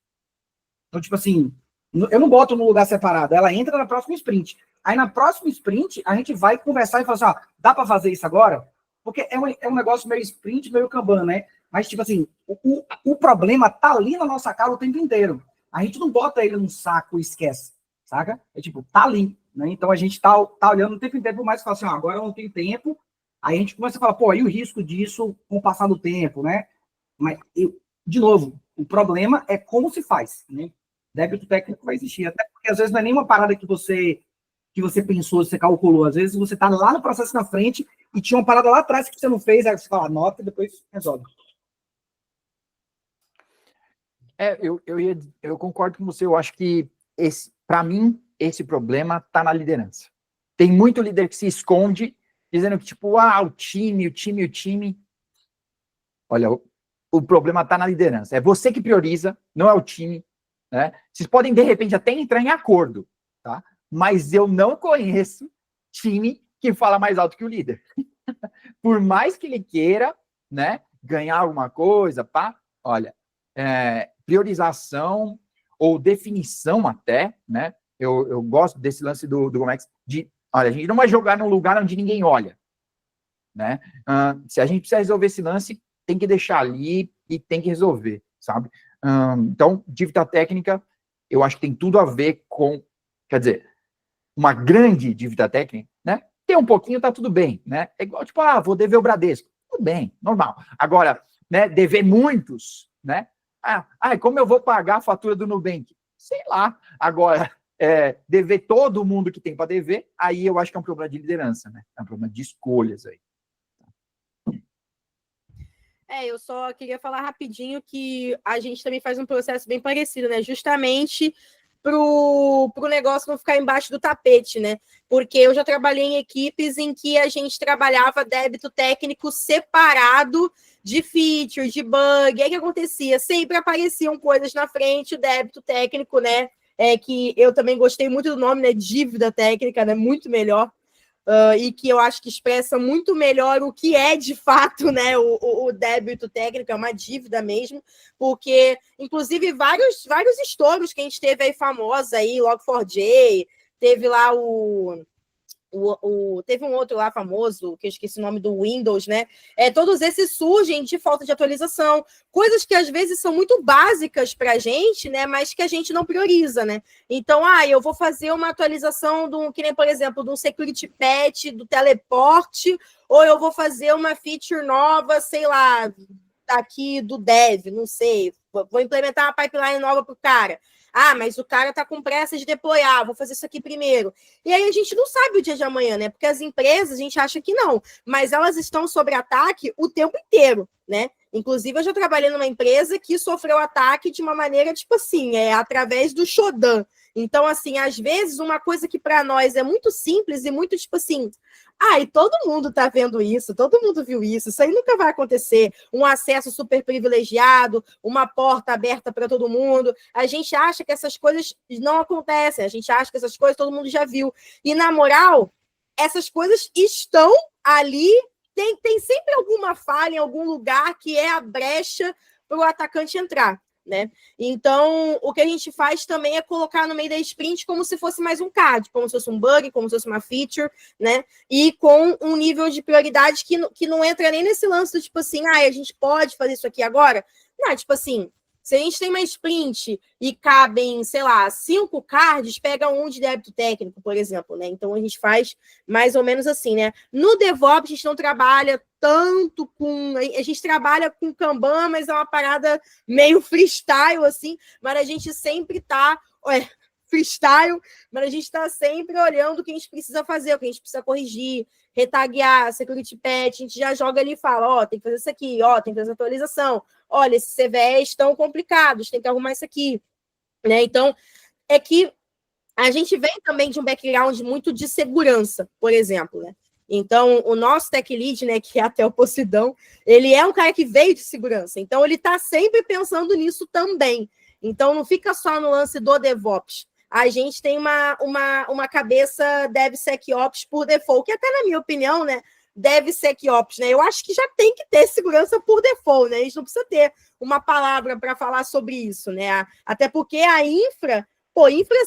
Então, tipo assim, eu não boto num lugar separado, ela entra na próxima sprint. Aí, na próxima sprint, a gente vai conversar e falar assim, dá para fazer isso agora? Porque é um negócio meio sprint, meio Kanban, né? Mas, tipo assim, o problema tá ali na nossa cara o tempo inteiro. A gente não bota ele num saco e esquece, saca? É tipo, tá ali, né? Então, a gente tá olhando o tempo inteiro, por mais que fala assim, agora eu não tenho tempo. Aí a gente começa a falar, pô, e o risco disso com o passar do tempo, né? Mas, de novo, o problema é como se faz, né? Débito técnico vai existir, até porque às vezes não é nenhuma parada que você pensou, você calculou. Às vezes você está lá no processo na frente e tinha uma parada lá atrás que você não fez, aí você fala, anota e depois resolve. Eu concordo com você. Eu acho que, para mim, esse problema está na liderança. Tem muito líder que se esconde, dizendo que, tipo, o time. Olha, o problema está na liderança. É você que prioriza, não é o time. Né? Vocês podem, de repente, até entrar em acordo, tá? Mas eu não conheço time que fala mais alto que o líder. Por mais que ele queira, né, ganhar alguma coisa, olha, priorização ou definição até, né? Eu gosto desse lance do Gomex olha, a gente não vai jogar num lugar onde ninguém olha, né? Se a gente precisa resolver esse lance, tem que deixar ali e tem que resolver, sabe? Então, dívida técnica, eu acho que tem tudo a ver com, quer dizer, uma grande dívida técnica, né? Tem um pouquinho, tá tudo bem, né? É igual, tipo, vou dever o Bradesco. Tudo bem, normal. Agora, né, dever muitos, né? Como eu vou pagar a fatura do Nubank? Sei lá. Agora, dever todo mundo que tem para dever, aí eu acho que é um problema de liderança, né? É um problema de escolhas aí. Eu só queria falar rapidinho que a gente também faz um processo bem parecido, né? Justamente pro negócio não ficar embaixo do tapete, né? Porque eu já trabalhei em equipes em que a gente trabalhava débito técnico separado de feature, de bug. Aí o que acontecia? Sempre apareciam coisas na frente, o débito técnico, né? Que eu também gostei muito do nome, né? Dívida técnica, né? Muito melhor. E que eu acho que expressa muito melhor o que é de fato, né, o débito técnico, é uma dívida mesmo, porque, inclusive, vários estouros que a gente teve aí famosos aí, Log4j, teve lá teve um outro lá famoso, que eu esqueci o nome do Windows, né? Todos esses surgem de falta de atualização, coisas que às vezes são muito básicas para a gente, né? Mas que a gente não prioriza, né? Então, eu vou fazer uma atualização que nem, por exemplo, de um security patch do teleporte, ou eu vou fazer uma feature nova, sei lá, aqui do dev, não sei, vou implementar uma pipeline nova para o cara. Mas o cara está com pressa de deployar, vou fazer isso aqui primeiro. E aí a gente não sabe o dia de amanhã, né? Porque as empresas, a gente acha que não, mas elas estão sob ataque o tempo inteiro, né? Inclusive, eu já trabalhei numa empresa que sofreu ataque de uma maneira, tipo assim, através do Shodan. Então, assim, às vezes, uma coisa que para nós é muito simples e muito, tipo assim, e todo mundo tá vendo isso, todo mundo viu isso aí nunca vai acontecer. Um acesso super privilegiado, uma porta aberta para todo mundo. A gente acha que essas coisas não acontecem, a gente acha que essas coisas todo mundo já viu. E, na moral, essas coisas estão ali. Tem sempre alguma falha em algum lugar que é a brecha para o atacante entrar, né? Então, o que a gente faz também é colocar no meio da sprint como se fosse mais um CAD, como se fosse um bug, como se fosse uma feature, né? E com um nível de prioridade que não entra nem nesse lance do tipo assim, a gente pode fazer isso aqui agora? Não, tipo assim, Se a gente tem uma sprint e cabem, sei lá, 5 cards, pega um de débito técnico, por exemplo, né? Então a gente faz mais ou menos assim, né? No DevOps, a gente não trabalha tanto com... A gente trabalha com Kanban, mas é uma parada meio freestyle, assim, mas a gente sempre tá... freestyle, mas a gente está sempre olhando o que a gente precisa fazer, o que a gente precisa corrigir, retaguear, security patch, a gente já joga ali e fala, ó, tem que fazer isso aqui, ó, tem que fazer atualização, olha, esses CVEs estão complicados, tem que arrumar isso aqui, né? Então, é que a gente vem também de um background muito de segurança, por exemplo, né? Então, o nosso tech lead, né, que é até o Posidão, ele é um cara que veio de segurança, então ele está sempre pensando nisso também. Então, não fica só no lance do DevOps. A gente tem uma cabeça DevSecOps por default, que até, na minha opinião, né, DevSecOps, né, eu acho que já tem que ter segurança por default, né, a gente não precisa ter uma palavra para falar sobre isso, né, até porque a infra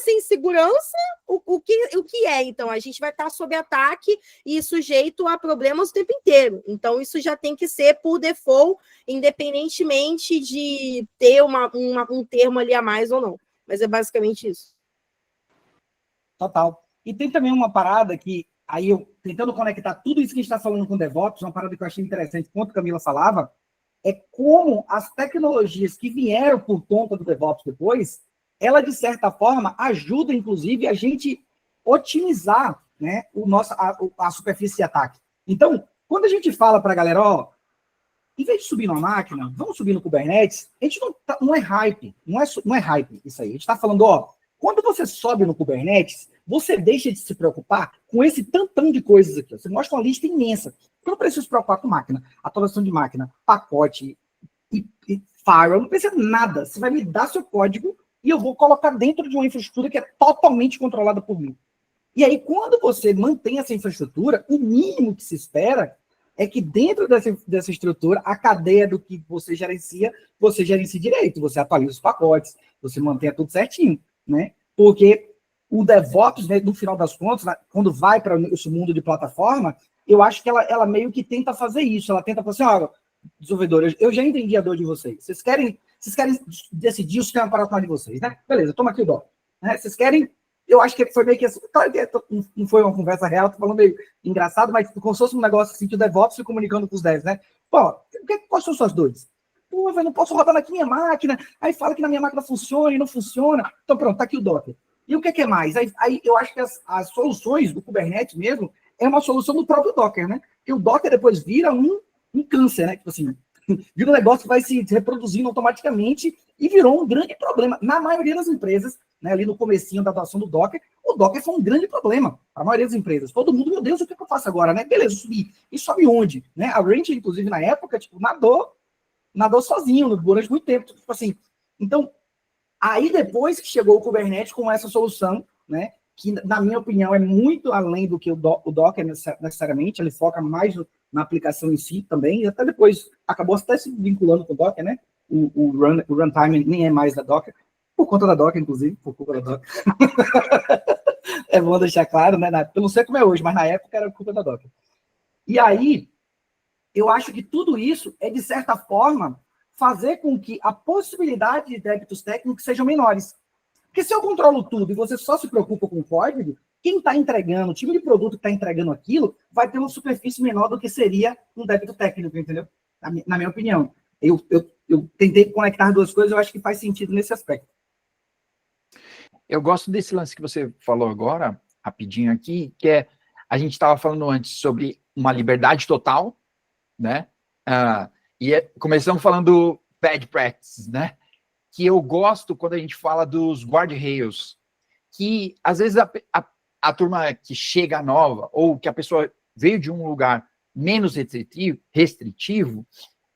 sem segurança, o que é? Então, a gente vai estar sob ataque e sujeito a problemas o tempo inteiro. Então, isso já tem que ser por default, independentemente de ter um termo ali a mais ou não. Mas é basicamente isso. Total. E tem também uma parada que, aí eu tentando conectar tudo isso que a gente está falando com o DevOps, uma parada que eu achei interessante, enquanto a Camila falava, é como as tecnologias que vieram por conta do DevOps depois, ela, de certa forma, ajuda, inclusive, a gente otimizar, né, a superfície de ataque. Então, quando a gente fala para a galera, ó, em vez de subir numa máquina, vamos subir no Kubernetes, a gente não é hype, não é hype isso aí. A gente está falando, ó, quando você sobe no Kubernetes, você deixa de se preocupar com esse tantão de coisas aqui. Você mostra uma lista imensa. Eu não preciso se preocupar com máquina, atualização de máquina, pacote e firewall, não precisa nada. Você vai me dar seu código e eu vou colocar dentro de uma infraestrutura que é totalmente controlada por mim. E aí, quando você mantém essa infraestrutura, o mínimo que se espera é que dentro dessa estrutura, a cadeia do que você gerencia direito. Você atualiza os pacotes, você mantenha tudo certinho, né? Porque o DevOps, né, no final das contas, quando vai para esse mundo de plataforma, eu acho que ela meio que tenta fazer isso. Ela tenta falar assim, ó, desenvolvedores, eu já entendi a dor de vocês. Vocês querem decidir o sistema operacional de vocês, né? Beleza, toma aqui o dó. Né? Vocês querem... Eu acho que foi meio que... Claro que não foi uma conversa real, tô falando meio engraçado, mas como se fosse um negócio assim, que o DevOps se comunicando com os devs, né? Pô, quais são suas dores? Pô, eu não posso rodar na minha máquina, aí fala que na minha máquina funciona e não funciona. Então pronto, tá aqui o Docker. E o que é mais? Aí eu acho que as soluções do Kubernetes mesmo é uma solução do próprio Docker, né? E o Docker depois vira um câncer, né? Tipo assim, vira um negócio que vai se reproduzindo automaticamente e virou um grande problema. Na maioria das empresas, né, ali no comecinho da adoção do Docker, o Docker foi um grande problema para a maioria das empresas. Todo mundo, meu Deus, o que eu faço agora, né? Beleza, subir. E sobe onde? Né? A Rancher, inclusive, na época, tipo, nadou sozinho durante muito tempo. Tipo assim. Então, aí depois que chegou o Kubernetes com essa solução, né, que na minha opinião é muito além do que o Docker necessariamente, ele foca mais na aplicação em si também, e até depois acabou até se vinculando com o Docker, né? O runtime nem é mais da Docker, por conta da Docker, inclusive, por culpa da Docker. É bom deixar claro, né? Eu não sei como é hoje, mas na época era culpa da Docker. E aí, eu acho que tudo isso é, de certa forma, fazer com que a possibilidade de débitos técnicos sejam menores. Porque se eu controlo tudo e você só se preocupa com o código, quem está entregando, o time de produto que está entregando aquilo, vai ter uma superfície menor do que seria um débito técnico, entendeu? Na minha opinião. Eu tentei conectar duas coisas, eu acho que faz sentido nesse aspecto. Eu gosto desse lance que você falou agora, rapidinho aqui, que é, a gente estava falando antes sobre uma liberdade total, né? Começamos falando bad practices, né? Que eu gosto quando a gente fala dos guardrails, que às vezes a turma que chega nova, ou que a pessoa veio de um lugar menos restritivo,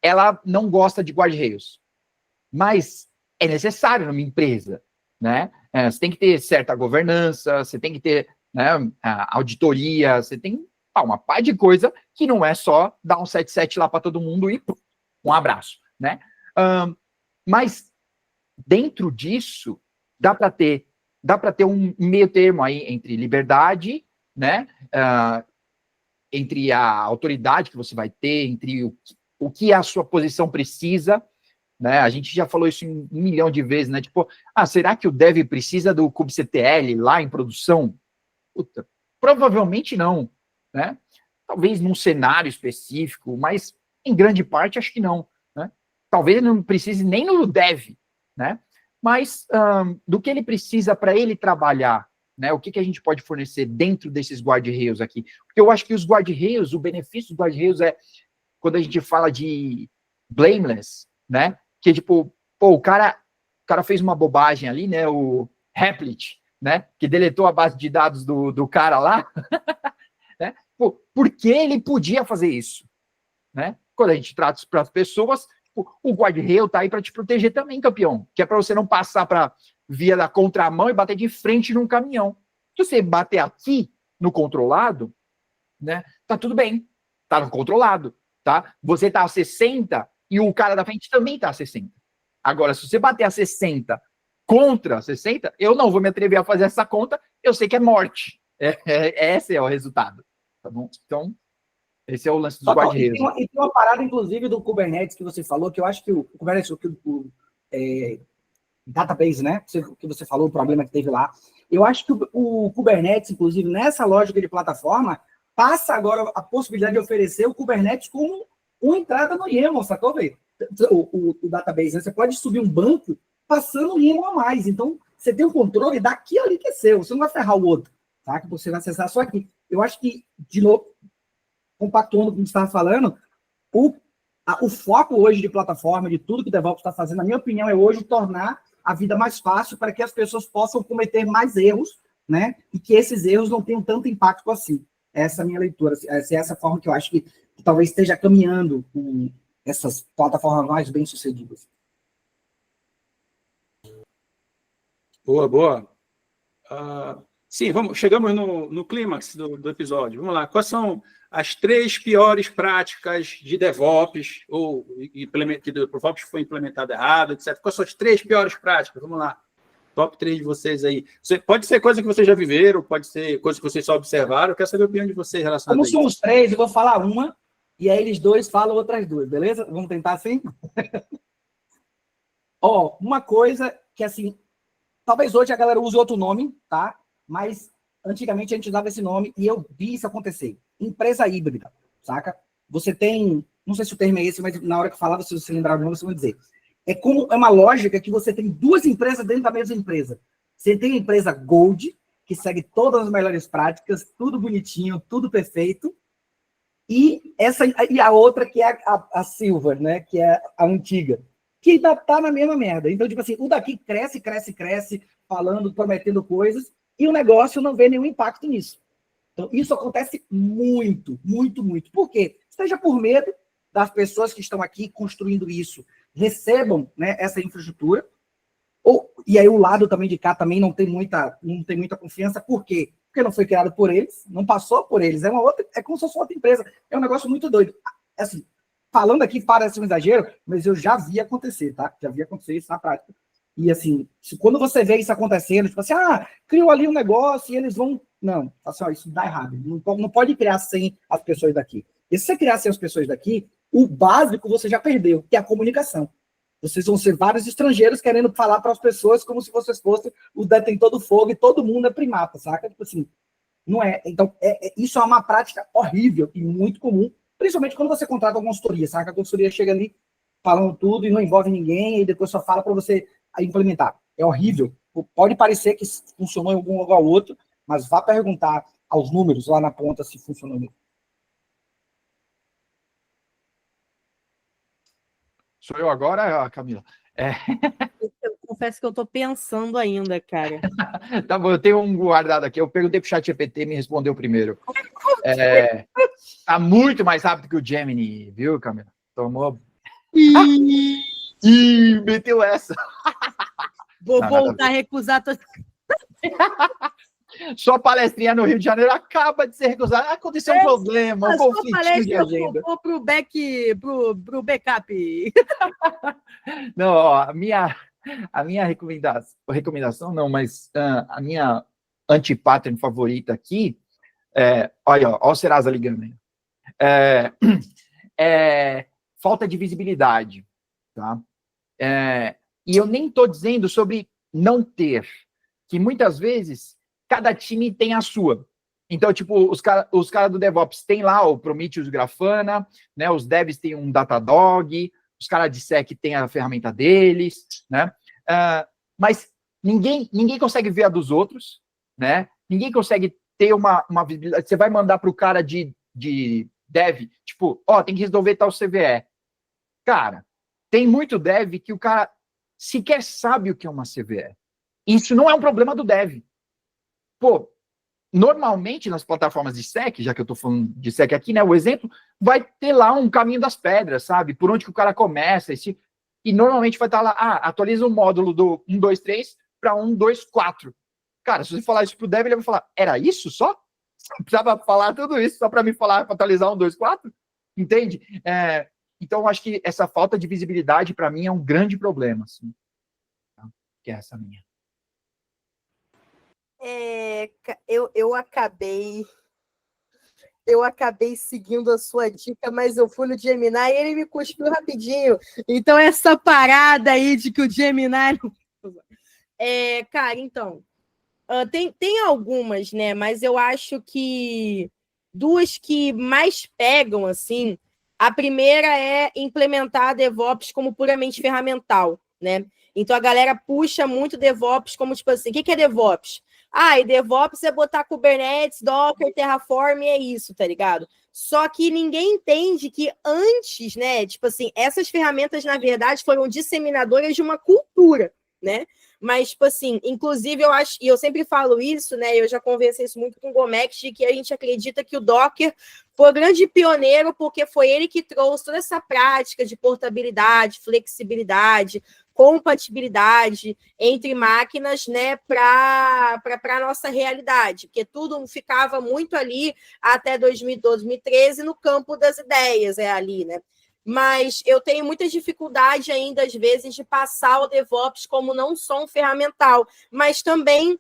ela não gosta de guardrails. Mas é necessário numa empresa, né? Você tem que ter certa governança, você tem que ter, né, auditoria, você tem uma par de coisa que não é só dar um 77 lá para todo mundo e um abraço, né? Mas dentro disso, dá para ter um meio termo aí entre liberdade, né? Entre a autoridade que você vai ter, entre o que a sua posição precisa, né? A gente já falou isso um milhão de vezes, né? Tipo, será que o dev precisa do kubectl lá em produção? Puta, provavelmente não, né? Talvez num cenário específico, mas em grande parte acho que não, né? Talvez não precise nem no dev, né? Mas do que ele precisa para ele trabalhar, né? O que a gente pode fornecer dentro desses guardrails aqui? Porque eu acho que os guardrails, o benefício dos guardrails é quando a gente fala de blameless, né? Que tipo, pô, o cara fez uma bobagem ali, né? O Replit, né? Que deletou a base de dados do cara lá, né? Pô, por que ele podia fazer isso, né? Quando a gente trata para as pessoas, o guardrail tá aí para te proteger também, campeão, que é para você não passar para via da contramão e bater de frente num caminhão. Se você bater aqui no controlado, né? Tá tudo bem, tá no controlado, tá? Você tá a 60 e o cara da frente também tá a 60. Agora, se você bater a 60 contra 60, eu não vou me atrever a fazer essa conta, eu sei que é morte. Esse é o resultado, tá bom? Então, esse é o lance dos guardrails. E tem uma parada, inclusive, do Kubernetes que você falou, que eu acho que o Kubernetes, database, né? Que você falou, o problema que teve lá. Eu acho que o Kubernetes, inclusive, nessa lógica de plataforma, passa agora a possibilidade de oferecer o Kubernetes como uma entrada no YAML, sacou, velho? O database, né? Você pode subir um banco passando um YAML a mais. Então, você tem o controle daqui ali que é seu. Você não vai ferrar o outro, tá? Que você vai acessar só aqui. Eu acho que, de novo, compactuando com o que você estava falando, o foco hoje de plataforma, de tudo que o DevOps está fazendo, na minha opinião, é hoje tornar a vida mais fácil para que as pessoas possam cometer mais erros, né? E que esses erros não tenham tanto impacto assim. Essa é a minha leitura. Essa é essa forma que eu acho que talvez esteja caminhando com essas plataformas mais bem-sucedidas. Boa. Sim, chegamos no clímax do episódio. Vamos lá. Quais são as 3 piores práticas de DevOps, ou que o DevOps foi implementado errado, etc. Quais são as 3 piores práticas? Vamos lá. Top 3 de vocês aí. Pode ser coisa que vocês já viveram, pode ser coisa que vocês só observaram. Eu quero saber a opinião de vocês relacionada a isso. Como somos 3, eu vou falar uma, e aí eles 2 falam outras 2, beleza? Vamos tentar assim? Uma coisa que, assim, talvez hoje a galera use outro nome, tá? Mas antigamente a gente usava esse nome e eu vi isso acontecer. Empresa híbrida, saca? Você tem, não sei se o termo é esse, mas na hora que eu falava, se você lembrar o nome, você vai dizer. É uma lógica que você tem 2 empresas dentro da mesma empresa. Você tem a empresa Gold, que segue todas as melhores práticas, tudo bonitinho, tudo perfeito, e a outra que é a Silver, né? Que é a antiga, que ainda tá na mesma merda. Então, tipo assim, o daqui cresce, falando, prometendo coisas, e o negócio não vê nenhum impacto nisso. Então, isso acontece muito. Por quê? Seja por medo das pessoas que estão aqui construindo isso, recebam, né, essa infraestrutura, e aí o lado também de cá também não tem muita confiança. Por quê? Porque não foi criado por eles, não passou por eles, é como se fosse outra empresa. É um negócio muito doido. Assim, falando aqui parece um exagero, mas eu já vi acontecer, tá? Já vi acontecer isso na prática. E assim, quando você vê isso acontecendo, tipo assim, criou ali um negócio e eles vão... Não, assim, isso dá errado. Não pode criar sem as pessoas daqui. E se você criar sem as pessoas daqui, o básico você já perdeu, que é a comunicação. Vocês vão ser vários estrangeiros querendo falar para as pessoas como se vocês fossem o detentor do fogo e todo mundo é primata, saca? Tipo assim, não é. Então, isso é uma prática horrível e muito comum, principalmente quando você contrata uma consultoria, saca? A consultoria chega ali falando tudo e não envolve ninguém e depois só fala para você implementar. É horrível. Pode parecer que funcionou em algum lugar ou outro, mas vá perguntar aos números lá na ponta se funcionou mesmo. Sou eu agora, Camila? Eu confesso que eu estou pensando ainda, cara. Tá bom, eu tenho um guardado aqui. Eu perguntei pro ChatGPT, me respondeu primeiro. Tá muito mais rápido que o Gemini, viu, Camila? Tomou. Ih, meteu essa. Vou voltar a recusar. Sua palestrinha no Rio de Janeiro acaba de ser recusada. Aconteceu um problema, um conflitinho de agenda. Eu vou pro backup. Não, ó, a minha recomendação não, mas a minha anti-pattern favorita aqui olha, ó o Serasa ligando aí. Falta de visibilidade, tá? E eu nem estou dizendo sobre não ter, que muitas vezes cada time tem a sua. Então, tipo, os cara do DevOps tem lá o Prometheus Grafana, né? Os devs têm um Datadog, os caras de Sec têm a ferramenta deles, né? Mas ninguém consegue ver a dos outros, né? Ninguém consegue ter uma visibilidade. Você vai mandar para o cara de dev, tipo, tem que resolver tal CVE. Cara, tem muito dev que o cara sequer sabe o que é uma CVE. Isso não é um problema do dev. Pô, normalmente nas plataformas de SEC, já que eu estou falando de SEC aqui, né, o exemplo, vai ter lá um caminho das pedras, sabe? Por onde que o cara começa. E normalmente vai estar lá, atualiza o módulo do 1.2.3 para 1.2.4. Cara, se você falar isso pro dev, ele vai falar, era isso só? Você precisava falar tudo isso só para me falar, para atualizar 1.2.4? Entende? Então, eu acho que essa falta de visibilidade, para mim, é um grande problema. Assim. Que é essa minha. Eu acabei seguindo a sua dica, mas eu fui no Gemini e ele me cuspiu rapidinho. Então, essa parada aí de que o Gemini... cara, então... Tem algumas, né? Mas eu acho que duas que mais pegam, assim... A primeira é implementar a DevOps como puramente ferramental, né? Então, a galera puxa muito DevOps como, tipo assim, o que é DevOps? E DevOps é botar Kubernetes, Docker, Terraform, e é isso, tá ligado? Só que ninguém entende que antes, né, tipo assim, essas ferramentas, na verdade, foram disseminadoras de uma cultura, né? Mas, tipo assim, inclusive eu acho, e eu sempre falo isso, né? Eu já conversei isso muito com o Gomex, de que a gente acredita que o Docker foi o grande pioneiro, porque foi ele que trouxe toda essa prática de portabilidade, flexibilidade, compatibilidade entre máquinas, né, para a nossa realidade, porque tudo ficava muito ali até 2012, 2013 no campo das ideias, ali, né? Mas eu tenho muita dificuldade ainda, às vezes, de passar o DevOps como não só um ferramental, mas também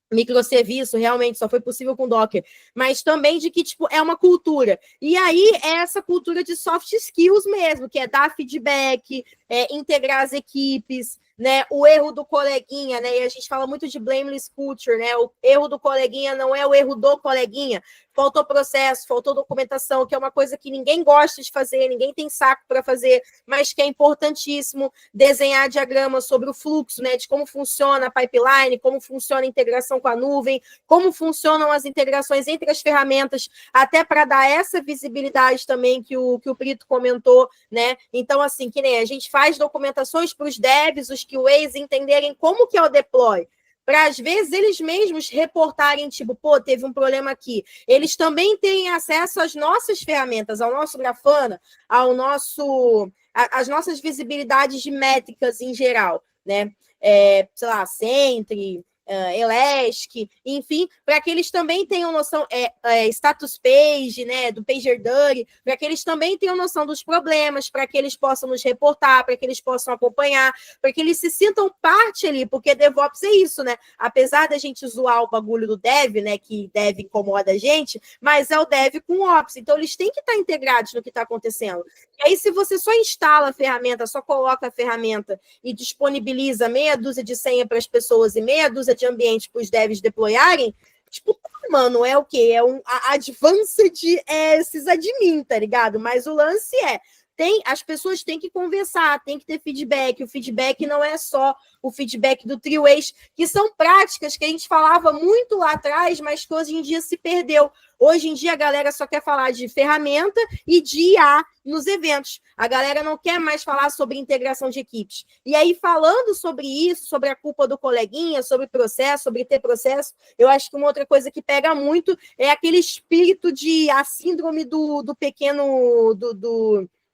microserviço, realmente, só foi possível com Docker, mas também de que, tipo, é uma cultura. E aí, é essa cultura de soft skills mesmo, que é dar feedback, integrar as equipes, né, o erro do coleguinha, né, e a gente fala muito de blameless culture, né, o erro do coleguinha não é o erro do coleguinha, faltou processo, faltou documentação, que é uma coisa que ninguém gosta de fazer, ninguém tem saco para fazer, mas que é importantíssimo desenhar diagramas sobre o fluxo, né, de como funciona a pipeline, como funciona a integração com a nuvem, como funcionam as integrações entre as ferramentas, até para dar essa visibilidade também que o Prito comentou, né, então assim, que nem a gente faz documentações para os devs, os QAs entenderem como que é o deploy, para, às vezes, eles mesmos reportarem, tipo, teve um problema aqui. Eles também têm acesso às nossas ferramentas, ao nosso Grafana, às nossas visibilidades de métricas em geral, né? Sei lá, Sentry, Elastic, enfim, para que eles também tenham noção, status page, né, do PagerDuty, para que eles também tenham noção dos problemas, para que eles possam nos reportar, para que eles possam acompanhar, para que eles se sintam parte ali, porque DevOps é isso, né? Apesar da gente zoar o bagulho do Dev, né, que Dev incomoda a gente, mas é o Dev com Ops, então eles têm que estar integrados no que está acontecendo. E aí, se você só instala a ferramenta, só coloca a ferramenta e disponibiliza meia dúzia de senha para as pessoas e meia dúzia de ambiente para os devs deployarem, tipo, mano, é o quê? É um advanced sysadmin, tá ligado? Mas o lance as pessoas têm que conversar, tem que ter feedback. O feedback não é só o feedback do three-ways, que são práticas que a gente falava muito lá atrás, mas que hoje em dia se perdeu. Hoje em dia a galera só quer falar de ferramenta e de IA nos eventos. A galera não quer mais falar sobre integração de equipes. E aí, falando sobre isso, sobre a culpa do coleguinha, sobre processo, sobre ter processo, eu acho que uma outra coisa que pega muito é aquele espírito de a síndrome do pequeno...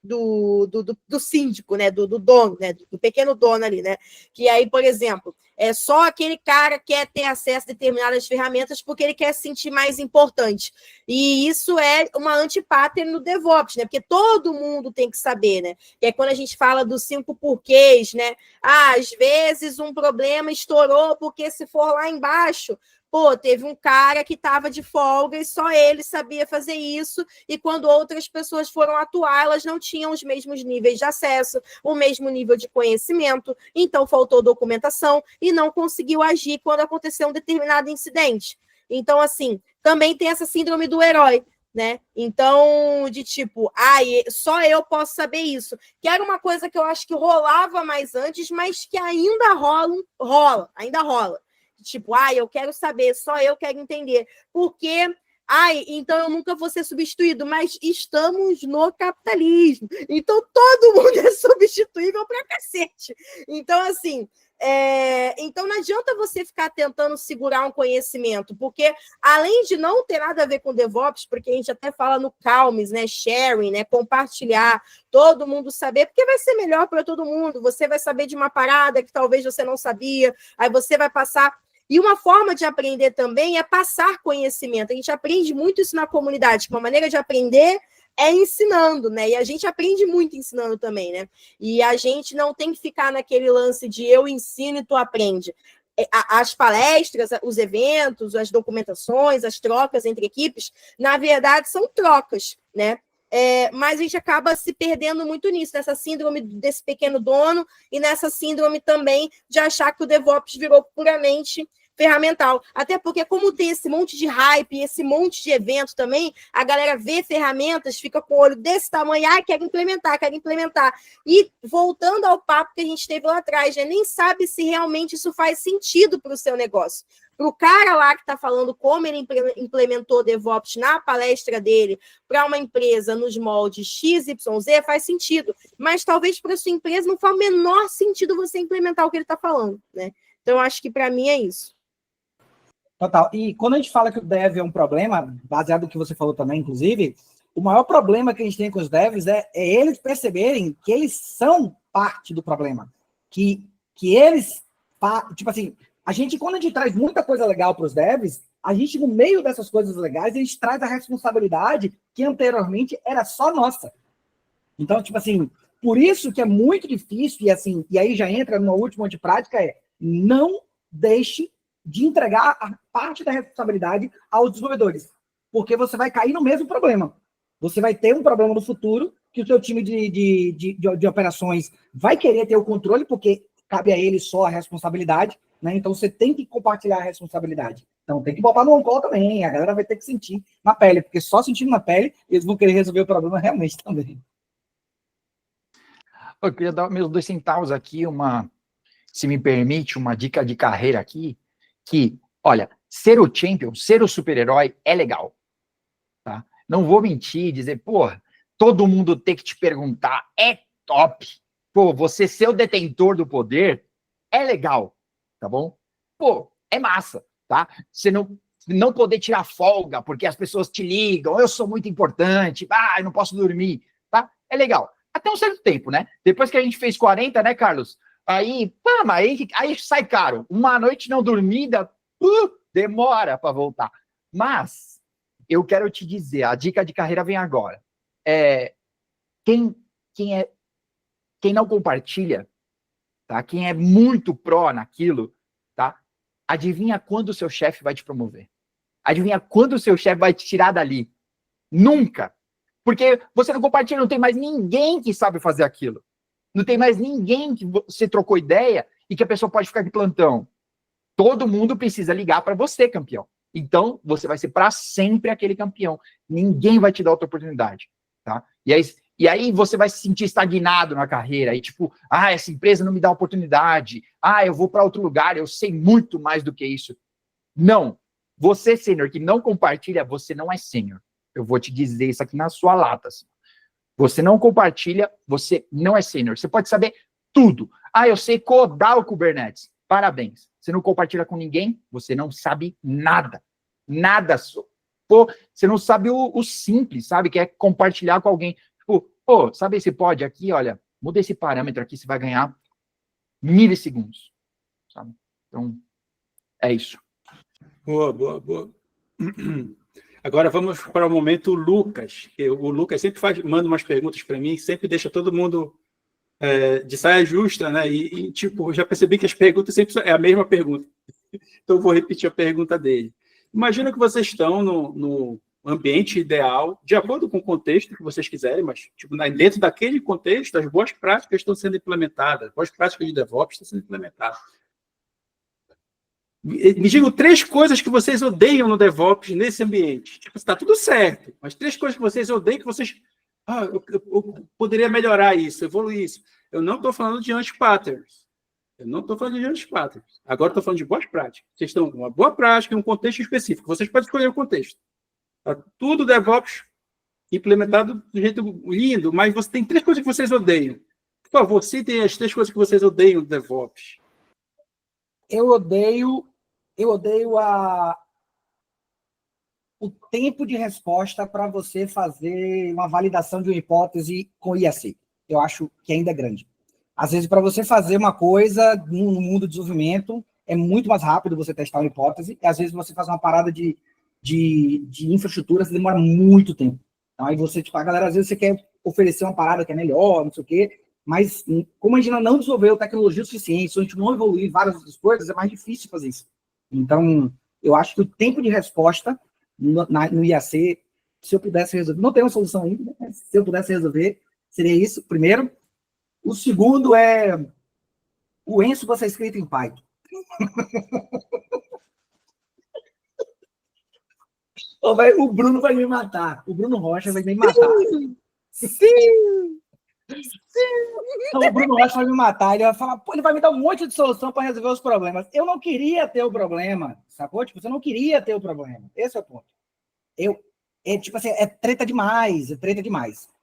Do síndico, né? Do dono, né? Do pequeno dono ali, né? Que aí, por exemplo, só aquele cara quer ter acesso a determinadas ferramentas porque ele quer se sentir mais importante. E isso é uma anti-pattern no DevOps, né? Porque todo mundo tem que saber, né? Que é quando a gente fala dos 5 porquês, né? Às vezes um problema estourou porque se for lá embaixo, pô, teve um cara que estava de folga e só ele sabia fazer isso, e quando outras pessoas foram atuar, elas não tinham os mesmos níveis de acesso, o mesmo nível de conhecimento, então faltou documentação e não conseguiu agir quando aconteceu um determinado incidente. Então, assim, também tem essa síndrome do herói, né? Então, de tipo, só eu posso saber isso. Que era uma coisa que eu acho que rolava mais antes, mas que ainda ainda rola. Tipo, eu quero saber, só eu quero entender. Porque, então eu nunca vou ser substituído, mas estamos no capitalismo. Então todo mundo é substituível pra cacete. Então, assim, então não adianta você ficar tentando segurar um conhecimento, porque além de não ter nada a ver com DevOps, porque a gente até fala no Calmes, né, sharing, né, compartilhar, todo mundo saber, porque vai ser melhor para todo mundo. Você vai saber de uma parada que talvez você não sabia, aí você vai passar. E uma forma de aprender também é passar conhecimento. A gente aprende muito isso na comunidade, que uma maneira de aprender é ensinando, né? E a gente aprende muito ensinando também, né? E a gente não tem que ficar naquele lance de eu ensino e tu aprende. As palestras, os eventos, as documentações, as trocas entre equipes, na verdade, são trocas, né? Mas a gente acaba se perdendo muito nisso, nessa síndrome desse pequeno dono e nessa síndrome também de achar que o DevOps virou puramente ferramental. Até porque, como tem esse monte de hype, esse monte de evento também, a galera vê ferramentas, fica com o olho desse tamanho, quero implementar. E voltando ao papo que a gente teve lá atrás, né, nem sabe se realmente isso faz sentido para o seu negócio. Para o cara lá que está falando como ele implementou DevOps na palestra dele para uma empresa nos moldes XYZ, faz sentido. Mas talvez para a sua empresa não faz o menor sentido você implementar o que ele está falando, né? Então, acho que para mim é isso. Total. E quando a gente fala que o dev é um problema, baseado no que você falou também, inclusive, o maior problema que a gente tem com os devs é eles perceberem que eles são parte do problema. Que eles, tipo assim, quando a gente traz muita coisa legal para os devs, a gente, no meio dessas coisas legais, a gente traz a responsabilidade que anteriormente era só nossa. Então, tipo assim, por isso que é muito difícil, e assim, e aí já entra numa última de prática, não deixe de entregar a parte da responsabilidade aos desenvolvedores, porque você vai cair no mesmo problema. Você vai ter um problema no futuro, que o seu time de operações vai querer ter o controle, porque cabe a ele só a responsabilidade, né? Então você tem que compartilhar a responsabilidade. Então tem que botar no on-call também, a galera vai ter que sentir na pele, porque só sentindo na pele, eles vão querer resolver o problema realmente também. Eu queria dar meus 2 centavos aqui, se me permite, uma dica de carreira aqui, que, olha, ser o champion, ser o super-herói é legal, tá? Não vou mentir e dizer, todo mundo tem que te perguntar, é top. Você ser o detentor do poder é legal, tá bom? É massa, tá? Você não poder tirar folga porque as pessoas te ligam, eu sou muito importante, eu não posso dormir, tá? É legal. Até um certo tempo, né? Depois que a gente fez 40, né, Carlos? Aí sai caro. Uma noite não dormida, demora para voltar. Mas eu quero te dizer, a dica de carreira vem agora. Quem não compartilha, tá? Quem é muito pró naquilo, tá? Adivinha quando o seu chefe vai te promover? Adivinha quando o seu chefe vai te tirar dali? Nunca. Porque você não compartilha, não tem mais ninguém que sabe fazer aquilo. Não tem mais ninguém que você trocou ideia e que a pessoa pode ficar de plantão. Todo mundo precisa ligar para você, campeão. Então, você vai ser para sempre aquele campeão. Ninguém vai te dar outra oportunidade, tá? E aí você vai se sentir estagnado na carreira. E tipo, essa empresa não me dá oportunidade. Eu vou para outro lugar, eu sei muito mais do que isso. Não. Você, sênior, que não compartilha, você não é sênior. Eu vou te dizer isso aqui na sua lata, assim. Você não compartilha, você não é sênior. Você pode saber tudo. Eu sei codar o Kubernetes. Parabéns. Você não compartilha com ninguém, você não sabe nada. Nada. Você não sabe o simples, sabe? Que é compartilhar com alguém. Sabe esse pod aqui? Olha, muda esse parâmetro aqui, você vai ganhar milissegundos. Sabe? Então, é isso. Boa. Agora vamos para o momento Lucas. O Lucas sempre manda umas perguntas para mim, sempre deixa todo mundo de saia justa, né? E tipo, já percebi que as perguntas sempre é a mesma pergunta. Então, eu vou repetir a pergunta dele. Imagina que vocês estão no ambiente ideal, de acordo com o contexto que vocês quiserem, mas tipo, dentro daquele contexto, as boas práticas estão sendo implementadas, as boas práticas de DevOps estão sendo implementadas. Me digam 3 coisas que vocês odeiam no DevOps nesse ambiente. Tipo, está tudo certo, mas 3 coisas que vocês odeiam que vocês... eu poderia melhorar isso, evoluir isso. Eu não estou falando de anti-patterns. Agora estou falando de boas práticas. Vocês estão com uma boa prática em um contexto específico. Vocês podem escolher o contexto. Tá tudo DevOps implementado do jeito lindo, mas você tem 3 coisas que vocês odeiam. Por favor, citem as 3 coisas que vocês odeiam do DevOps. Eu odeio o tempo de resposta para você fazer uma validação de uma hipótese com IAC. Eu acho que ainda é grande. Às vezes, para você fazer uma coisa no mundo de desenvolvimento, é muito mais rápido você testar uma hipótese, e às vezes você faz uma parada de infraestrutura, você demora muito tempo. Então, aí você, tipo, a galera, às vezes você quer oferecer uma parada que é melhor, não sei o quê, mas como a gente não desenvolveu tecnologia suficiente, se a gente não evoluir várias outras coisas, é mais difícil fazer isso. Então, eu acho que o tempo de resposta no IAC, se eu pudesse resolver, não tem uma solução ainda, mas se eu pudesse resolver, seria isso, primeiro. O segundo é o Ansible vai ser escrito em Python. O Bruno vai me matar. O Bruno Rocha vai me matar. Sim! Então, o Bruno Rocha vai me matar. Ele vai falar, pô, ele vai me dar um monte de solução para resolver os problemas. Eu não queria ter o problema, sacou? Tipo, você não queria ter o problema. Esse é o ponto. Tipo assim, é treta demais,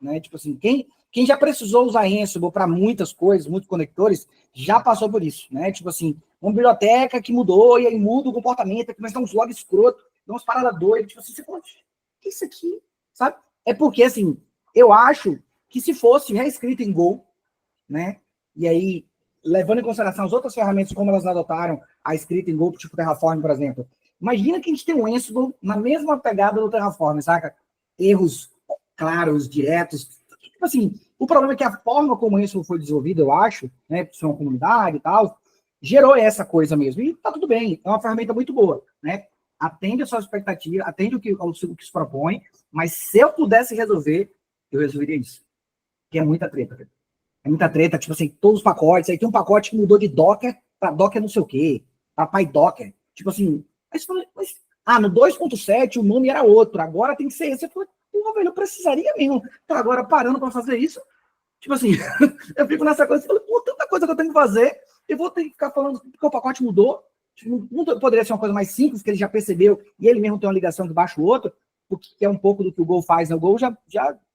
né? Tipo assim, quem já precisou usar Ansible para muitas coisas, muitos conectores, já passou por isso, né? Tipo assim, uma biblioteca que mudou e aí muda o comportamento, começa a dar uns logs escroto, dá umas paradas doidas, tipo assim, você fala, o que é isso aqui? Sabe? É porque, assim, eu acho que se fosse reescrito em Go, né? E aí, levando em consideração as outras ferramentas, como elas adotaram a escrita em Go, tipo Terraform, por exemplo. Imagina que a gente tem um Ansible na mesma pegada do Terraform, saca? Erros claros, diretos. Tipo assim, o problema é que a forma como isso foi desenvolvido, eu acho, né, por ser uma comunidade e tal, gerou essa coisa mesmo. E tá tudo bem, é uma ferramenta muito boa, né? Atende a sua expectativa, atende o que se propõe, mas se eu pudesse resolver, eu resolveria isso. Que é muita treta. É muita treta, tipo assim, todos os pacotes. Aí tem um pacote que mudou de Docker para Docker não sei o quê, para PyDocker. Tipo assim, no 2.7 o nome era outro, agora tem que ser esse. Eu falei, pô, velho, eu precisaria mesmo. Então, agora parando para fazer isso, tipo assim, eu fico nessa coisa, pô, tanta coisa que eu tenho que fazer, eu vou ter que ficar falando que o pacote mudou. Tipo, não poderia ser uma coisa mais simples, que ele já percebeu, e ele mesmo tem uma ligação que baixa o outro, porque é um pouco do que o Go faz, né? O Go já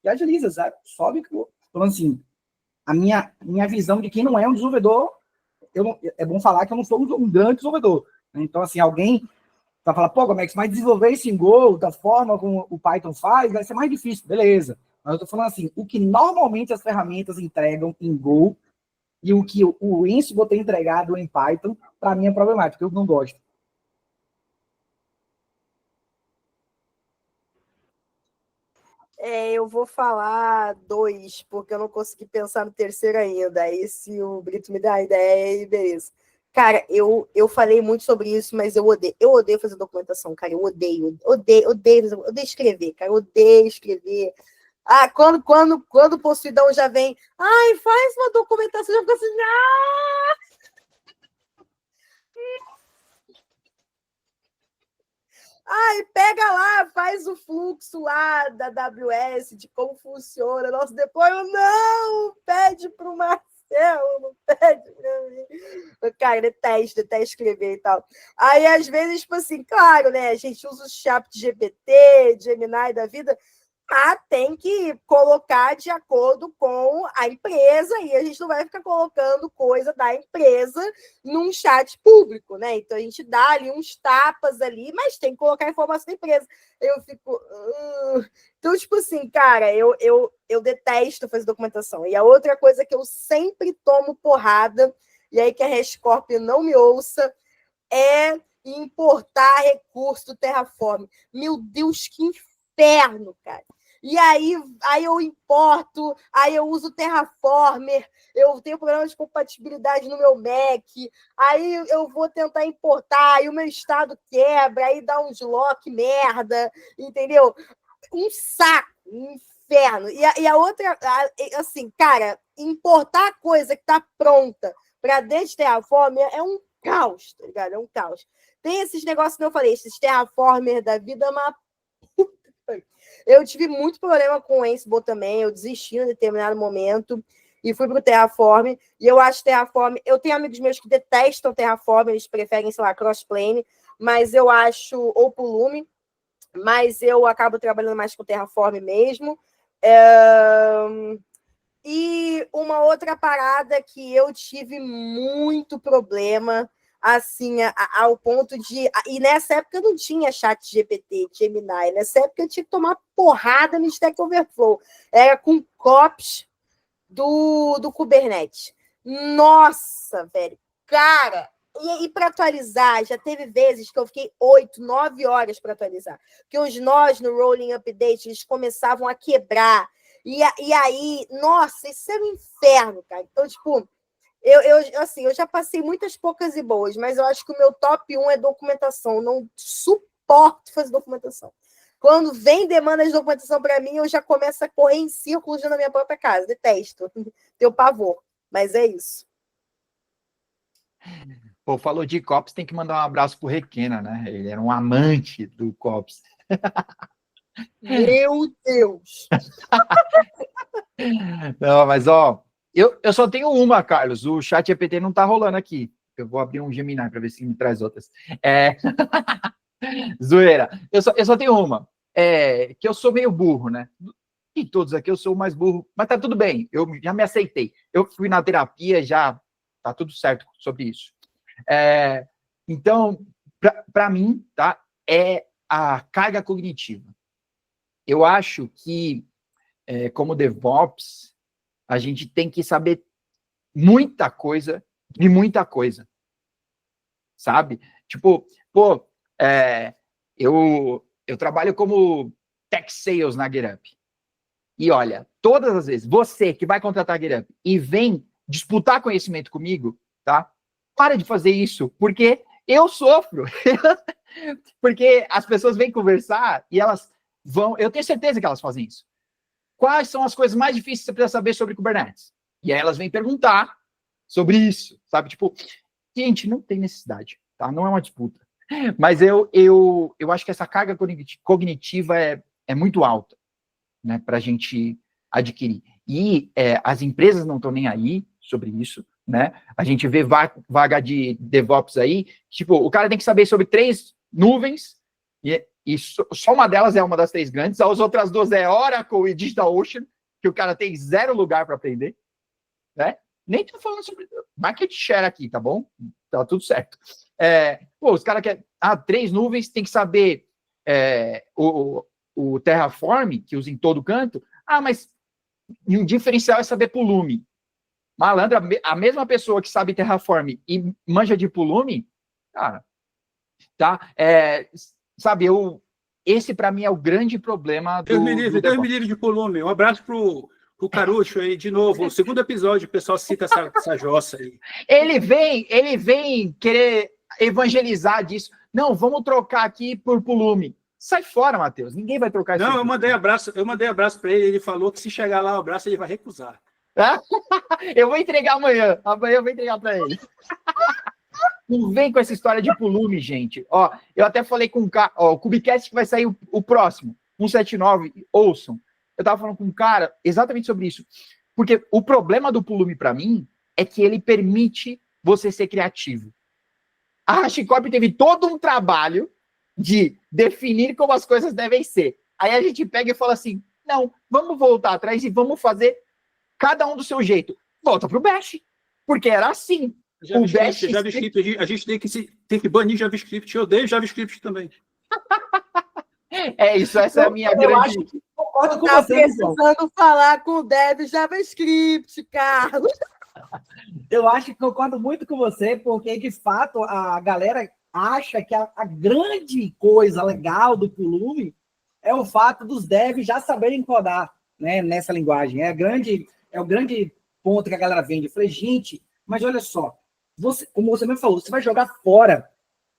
agiliza, sabe? Sobe que o... Então, assim, a minha visão de quem não é um desenvolvedor, é bom falar que eu não sou um grande desenvolvedor. Então, assim, alguém vai falar, pô, Gomex, mas desenvolver isso em Go, da forma como o Python faz, vai ser mais difícil. Beleza. Mas eu tô falando assim, o que normalmente as ferramentas entregam em Go e o que o Ansible tem entregado em Python, para mim é problemático, eu não gosto. Eu vou falar 2, porque eu não consegui pensar no terceiro ainda. Aí, se o Brito me dá a ideia, beleza. Cara, eu falei muito sobre isso, mas eu odeio fazer documentação, cara. Eu odeio escrever, cara. Eu odeio escrever. Quando o Possuidão já vem, faz uma documentação, já fica assim, pega lá, faz o fluxo lá da AWS, de como funciona. Nossa, depois eu não, pede para o Marcelo, não pede para mim. Cara, detesto escrever e tal. Aí, às vezes, tipo assim, claro, né, a gente usa o ChatGPT, Gemini da vida, tem que colocar de acordo com a empresa e a gente não vai ficar colocando coisa da empresa num chat público, né? Então a gente dá ali uns tapas ali, mas tem que colocar a informação da empresa. Eu fico... Então, tipo assim, cara, eu detesto fazer documentação. E a outra coisa que eu sempre tomo porrada, e aí que a Rescorp não me ouça, é importar recurso do Terraform. Meu Deus, que inferno, cara. E aí eu importo, aí eu uso Terraformer, eu tenho problema de compatibilidade no meu Mac, aí eu vou tentar importar, aí o meu estado quebra, aí dá uns lock merda, entendeu? Um saco, um inferno. E a outra, assim, cara, importar coisa que tá pronta para dentro de Terraformer é um caos, tá ligado? É um caos. Tem esses negócios que eu falei, esses Terraformer da vida, mas eu tive muito problema com o Ansible também, eu desisti em determinado momento e fui pro Terraform, e eu acho Terraform, eu tenho amigos meus que detestam Terraform, eles preferem, sei lá, Crossplane, mas eu acho, ou Pulume, mas eu acabo trabalhando mais com Terraform mesmo. E uma outra parada que eu tive muito problema, assim, ao ponto de... E nessa época não tinha chat GPT, Gemini. Nessa época eu tinha que tomar porrada no Stack Overflow. Era com COPS do Kubernetes. Nossa, velho. Cara, e para atualizar, já teve vezes que eu fiquei 8, 9 horas para atualizar. Porque os nós no Rolling Update, eles começavam a quebrar. E aí, nossa, isso era um inferno, cara. Então, tipo, eu já passei muitas poucas e boas, mas eu acho que o meu top 1 é documentação. Eu não suporto fazer documentação. Quando vem demanda de documentação para mim, eu já começo a correr em círculos na minha própria casa. Detesto. Tenho pavor. Mas é isso. Pô, falou de COPS, tem que mandar um abraço pro Requena, né? Ele era um amante do COPS. Meu Deus! Não, mas, ó, eu só tenho uma, Carlos. O chat GPT não tá rolando aqui. Eu vou abrir um Gemini para ver se me traz outras. Zoeira. Eu só tenho uma. Que eu sou meio burro, né? E todos aqui eu sou o mais burro, mas tá tudo bem. Eu já me aceitei. Eu fui na terapia, já tá tudo certo sobre isso. Então, para mim, tá? É a carga cognitiva. Eu acho que, como DevOps, a gente tem que saber muita coisa de muita coisa, sabe? Tipo, pô, eu trabalho como tech sales na GitHub. E olha, todas as vezes, você que vai contratar a GitHub e vem disputar conhecimento comigo, tá? Para de fazer isso, porque eu sofro. Porque as pessoas vêm conversar e elas vão... Eu tenho certeza que elas fazem isso. Quais são as coisas mais difíceis que você precisa saber sobre Kubernetes? E aí elas vêm perguntar sobre isso, sabe? Tipo, gente, não tem necessidade, tá? Não é uma disputa. Mas eu acho que essa carga cognitiva é muito alta, né? Para a gente adquirir. E as empresas não estão nem aí sobre isso, né? A gente vê vaga de DevOps aí, tipo, o cara tem que saber sobre 3 nuvens, e só uma delas é uma das 3 grandes, as outras 2 é Oracle e DigitalOcean, que o cara tem 0 lugar para aprender, né? Nem tô falando sobre market share aqui, tá bom? Tá tudo certo. Os caras querem... 3 nuvens, tem que saber o Terraform, que usa em todo canto. Mas um diferencial é saber Pulume. Malandro, a mesma pessoa que sabe Terraform e manja de Pulume, cara, tá? Sabe, esse para mim é o grande problema do... Deus me livre de Pulume. Um abraço pro Carucho aí, de novo. O segundo episódio, o pessoal cita essa jossa aí. Ele vem querer evangelizar disso. Não, vamos trocar aqui por Pulume. Sai fora, Matheus. Ninguém vai trocar isso. Não, eu mandei abraço para ele. Ele falou que se chegar lá o abraço, ele vai recusar. Eu vou entregar amanhã. Amanhã eu vou entregar para ele. Não vem com essa história de Pulume, gente. Ó, eu até falei com o Kubecast que vai sair o próximo, 179, ouçam. Eu tava falando com um cara exatamente sobre isso. Porque o problema do Pulume, para mim, é que ele permite você ser criativo. A HashiCorp teve todo um trabalho de definir como as coisas devem ser. Aí a gente pega e fala assim, não, vamos voltar atrás e vamos fazer cada um do seu jeito. Volta pro Bash, porque era assim. JavaScript, a gente tem que banir JavaScript. Eu odeio JavaScript também. Essa é a minha grande... Concordo com tá você, precisando falar com o Dev JavaScript, Carlos. Eu acho que concordo muito com você, porque, de fato, a galera acha que a grande coisa legal do Pulume é o fato dos devs já saberem codar, né, nessa linguagem. É o grande ponto que a galera vende. Eu falei, gente, mas olha só, como você mesmo falou, você vai jogar fora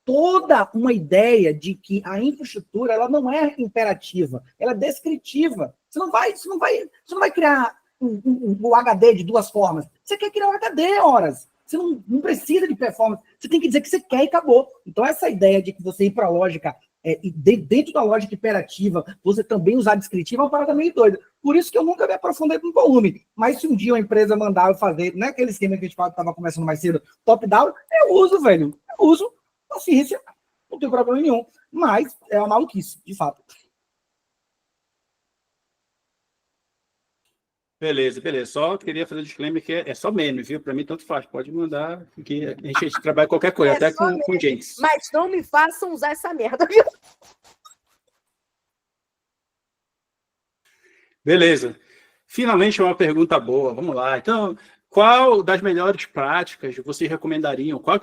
toda uma ideia de que a infraestrutura ela não é imperativa, ela é descritiva. Você não vai criar um HD de 2 formas. Você quer criar um HD, horas. Você não precisa de performance. Você tem que dizer que você quer e acabou. Então, essa ideia de que você ir para a lógica, e dentro da lógica imperativa, você também usar descritiva, é uma parada meio doida. Por isso que eu nunca me aprofundei no volume. Mas se um dia uma empresa mandar eu fazer, não é aquele esquema que a gente estava conversando mais cedo, top-down, eu uso, velho. Eu uso. Paciência, não tem problema nenhum. Mas é uma maluquice, de fato. Beleza. Só queria fazer um disclaimer que é só meme, viu? Para mim, tanto faz. Pode mandar, que a gente trabalha qualquer coisa, até com gente. Mas não me façam usar essa merda, viu? Beleza. Finalmente uma pergunta boa. Vamos lá. Então, qual das melhores práticas vocês recomendariam? Qual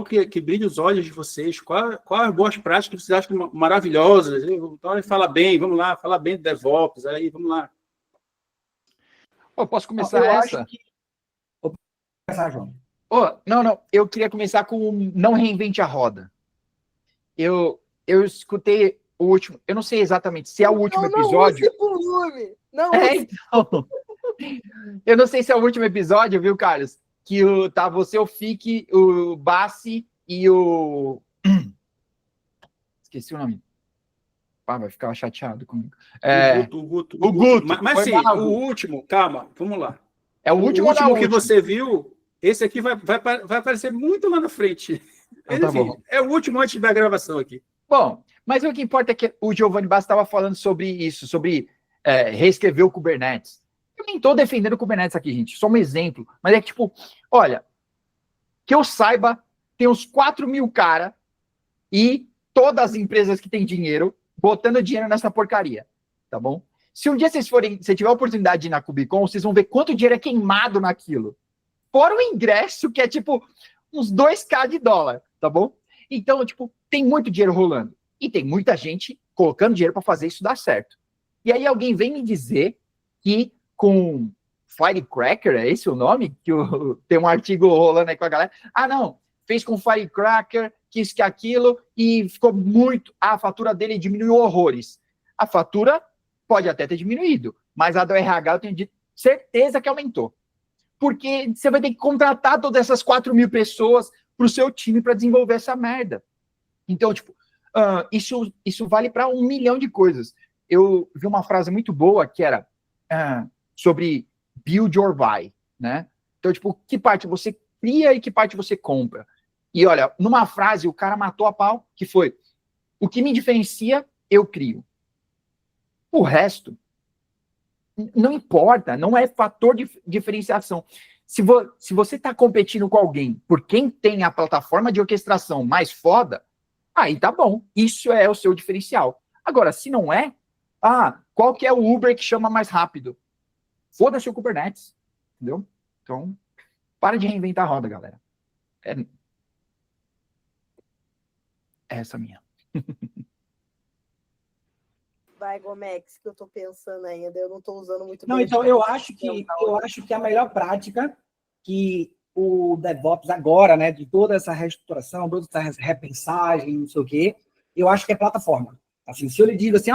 que brilha os olhos de vocês? Qual as boas práticas que vocês acham maravilhosas? Então, fala bem, vamos lá, fala bem do DevOps, aí, vamos lá. Eu posso começar essa? Vou começar, João. Não. Eu queria começar com não reinvente a roda. Eu escutei o último... Eu não sei exatamente se é o último episódio... Não, então... Eu não sei se é o último episódio, viu, Carlos? Que tá você, o Fique, o Bassi e o... Esqueci o nome. Vai ficar chateado comigo. O Guto. Mas sim, mal. o último, calma, vamos lá. É o último que você viu, esse aqui vai aparecer muito lá na frente. Tá bom. É o último antes da gravação aqui. Bom, mas o que importa é que o Giovanni Bassi estava falando sobre isso, sobre reescrever o Kubernetes. Eu nem estou defendendo o Kubernetes aqui, gente, só um exemplo. Mas é que, tipo, olha, que eu saiba, tem uns 4.000 caras e todas as empresas que têm dinheiro botando dinheiro nessa porcaria, tá bom? Se um dia você tiver a oportunidade de ir na KubeCon, vocês vão ver quanto dinheiro é queimado naquilo. Fora o ingresso, que é tipo uns 2K de dólar, tá bom? Então, tipo, tem muito dinheiro rolando. E tem muita gente colocando dinheiro para fazer isso dar certo. E aí alguém vem me dizer que com Firecracker, é esse o nome? Que tem um artigo rolando aí com a galera. Ah, não, fez com Firecracker, que isso, que aquilo, e ficou muito... a fatura dele diminuiu horrores. A fatura pode até ter diminuído, mas a do RH eu tenho certeza que aumentou. Porque você vai ter que contratar todas essas 4.000 pessoas para o seu time para desenvolver essa merda. Então, tipo, isso vale para 1 milhão de coisas. Eu vi uma frase muito boa que era sobre build or buy, né? Então, tipo, que parte você cria e que parte você compra. E olha, numa frase o cara matou a pau, que foi: o que me diferencia, eu crio. O resto não importa, não é fator de diferenciação. Se você está competindo com alguém por quem tem a plataforma de orquestração mais foda, aí tá bom, isso é o seu diferencial. Agora, se não é, qual que é o Uber que chama mais rápido? Foda-se o Kubernetes, entendeu? Então, para de reinventar a roda, galera. Essa minha. Vai, Gomex, que eu tô pensando ainda. Eu não tô usando muito Não, bem. então eu acho que a melhor prática que o DevOps agora, né, de toda essa reestruturação, toda essa repensagem, não sei o quê, eu acho que é plataforma. Assim, se eu lhe digo assim,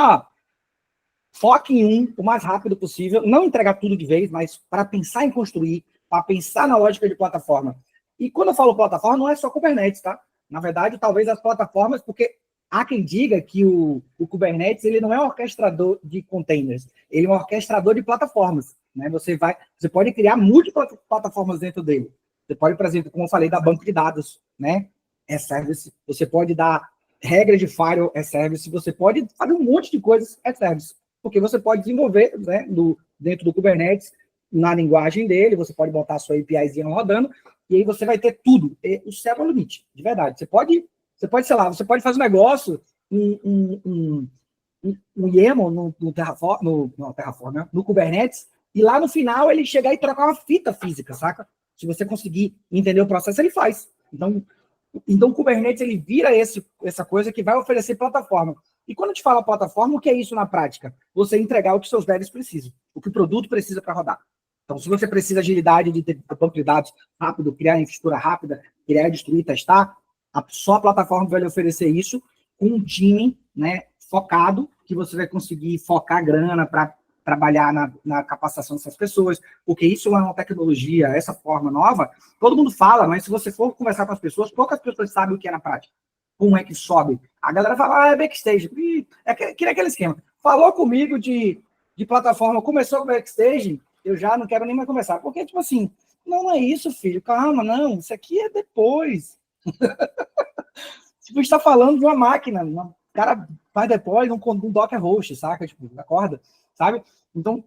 foque em o mais rápido possível, não entregar tudo de vez, mas para pensar em construir, para pensar na lógica de plataforma. E quando eu falo plataforma, não é só Kubernetes, tá? Na verdade, talvez as plataformas, porque há quem diga que o Kubernetes ele não é um orquestrador de containers, ele é um orquestrador de plataformas. Né? Você pode criar múltiplas plataformas dentro dele. Você pode, por exemplo, como eu falei, dar banco de dados, né? Service. Você pode dar regra de firewall, service. Você pode fazer um monte de coisas, service. Porque você pode desenvolver, né, dentro do Kubernetes, na linguagem dele, você pode botar a sua APIzinha rodando, e aí você vai ter tudo. O céu é o limite, de verdade. Você pode, sei lá, você pode fazer um negócio, um YAML no Terraform, né, no Kubernetes, e lá no final ele chegar e trocar uma fita física, saca? Se você conseguir entender o processo, ele faz. Então o Kubernetes ele vira essa coisa que vai oferecer plataforma. E quando a gente fala plataforma, o que é isso na prática? Você entregar o que seus devs precisam, o que o produto precisa para rodar. Então, se você precisa de agilidade, de ter banco de dados rápido, criar infraestrutura rápida, criar, destruir, testar, só a plataforma vai lhe oferecer isso com um time, né, focado, que você vai conseguir focar grana para trabalhar na capacitação dessas pessoas, porque isso é uma tecnologia, essa forma nova, todo mundo fala, mas se você for conversar com as pessoas, poucas pessoas sabem o que é na prática. Como é que sobe? A galera fala, é backstage. Que é aquele esquema. Falou comigo de plataforma, começou com backstage, eu já não quero nem mais conversar. Porque, tipo assim, não é isso, filho, calma, não, isso aqui é depois. Tipo, a gente tá falando de uma máquina, o cara faz depois um Docker host, saca? Tipo, acorda, sabe? Então,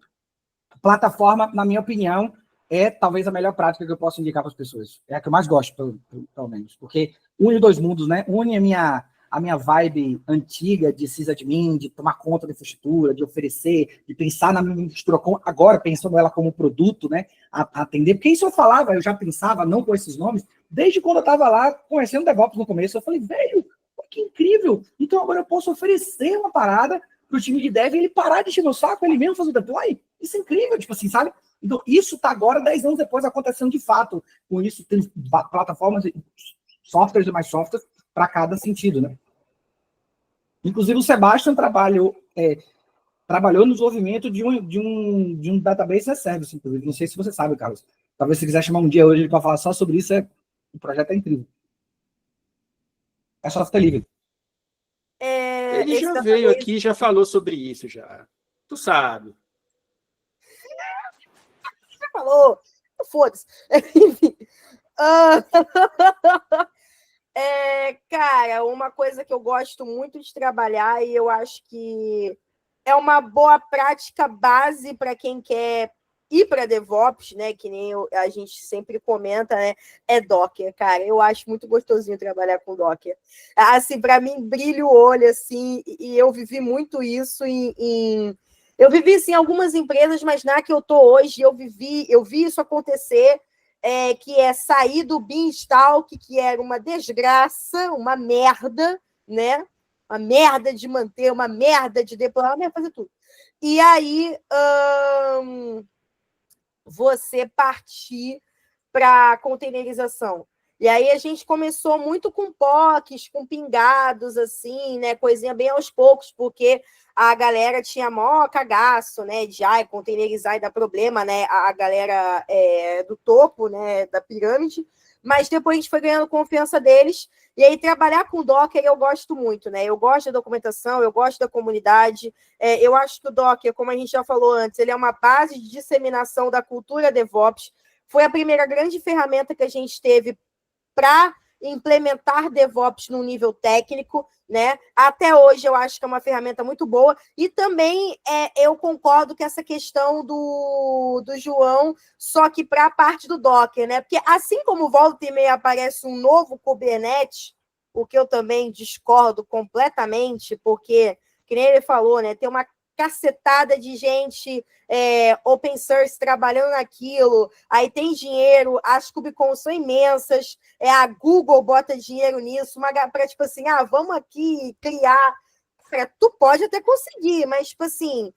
plataforma, na minha opinião, é talvez a melhor prática que eu posso indicar para as pessoas. É a que eu mais gosto, pelo menos. Porque une dois mundos, né? Une a minha vibe antiga de sysadmin, de tomar conta da infraestrutura, de oferecer, de pensar na minha infraestrutura, agora pensando ela como produto, né? A atender. Porque isso eu falava, eu já pensava, não com esses nomes, desde quando eu estava lá conhecendo DevOps no começo. Eu falei, velho, que incrível! Então agora eu posso oferecer uma parada para o time de dev e ele parar de encher meu saco, ele mesmo fazer o deploy. Isso é incrível, tipo assim, sabe? Então, isso está agora, 10 anos depois, acontecendo de fato. Com isso, tem plataformas, softwares e mais softwares para cada sentido, né? Inclusive, o Sebastian trabalhou no desenvolvimento de um database as service, inclusive. Não sei se você sabe, Carlos. Talvez se quiser chamar um dia hoje para falar só sobre isso, o projeto é incrível. É software livre. Ele já veio aqui e já falou sobre isso, já. Tu sabe. Já falou. Foda-se. Enfim. Cara, uma coisa que eu gosto muito de trabalhar e eu acho que é uma boa prática base para quem quer ir para DevOps, né? Que nem a gente sempre comenta, né? É Docker, cara. Eu acho muito gostosinho trabalhar com Docker. Assim, para mim, brilha o olho, assim, e eu vivi muito isso eu vivi, assim, em algumas empresas, mas na que eu tô hoje, eu vi isso acontecer, que é sair do Beanstalk, que era uma desgraça, uma merda, né? Uma merda de manter, uma merda de deployar, uma merda de fazer tudo. E aí, você partir para containerização. E aí a gente começou muito com POCs, com pingados, assim, né? Coisinha bem aos poucos, porque a galera tinha maior cagaço, né? De containerizar e dar problema, né? A galera do topo, né? Da pirâmide. Mas depois a gente foi ganhando confiança deles. E aí, trabalhar com Docker eu gosto muito, né? Eu gosto da documentação, eu gosto da comunidade. Eu acho que o Docker, como a gente já falou antes, ele é uma base de disseminação da cultura DevOps. Foi a primeira grande ferramenta que a gente teve para implementar DevOps no nível técnico, né? Até hoje eu acho que é uma ferramenta muito boa. E também eu concordo com essa questão do João, só que para a parte do Docker, né? Porque assim como volta e meia aparece um novo Kubernetes, o que eu também discordo completamente, porque, que nem ele falou, né? Tem uma cacetada de gente open source trabalhando naquilo, aí tem dinheiro, as KubeCons são imensas, a Google bota dinheiro nisso, para tipo assim, vamos aqui criar. Cara, tu pode até conseguir, mas tipo assim,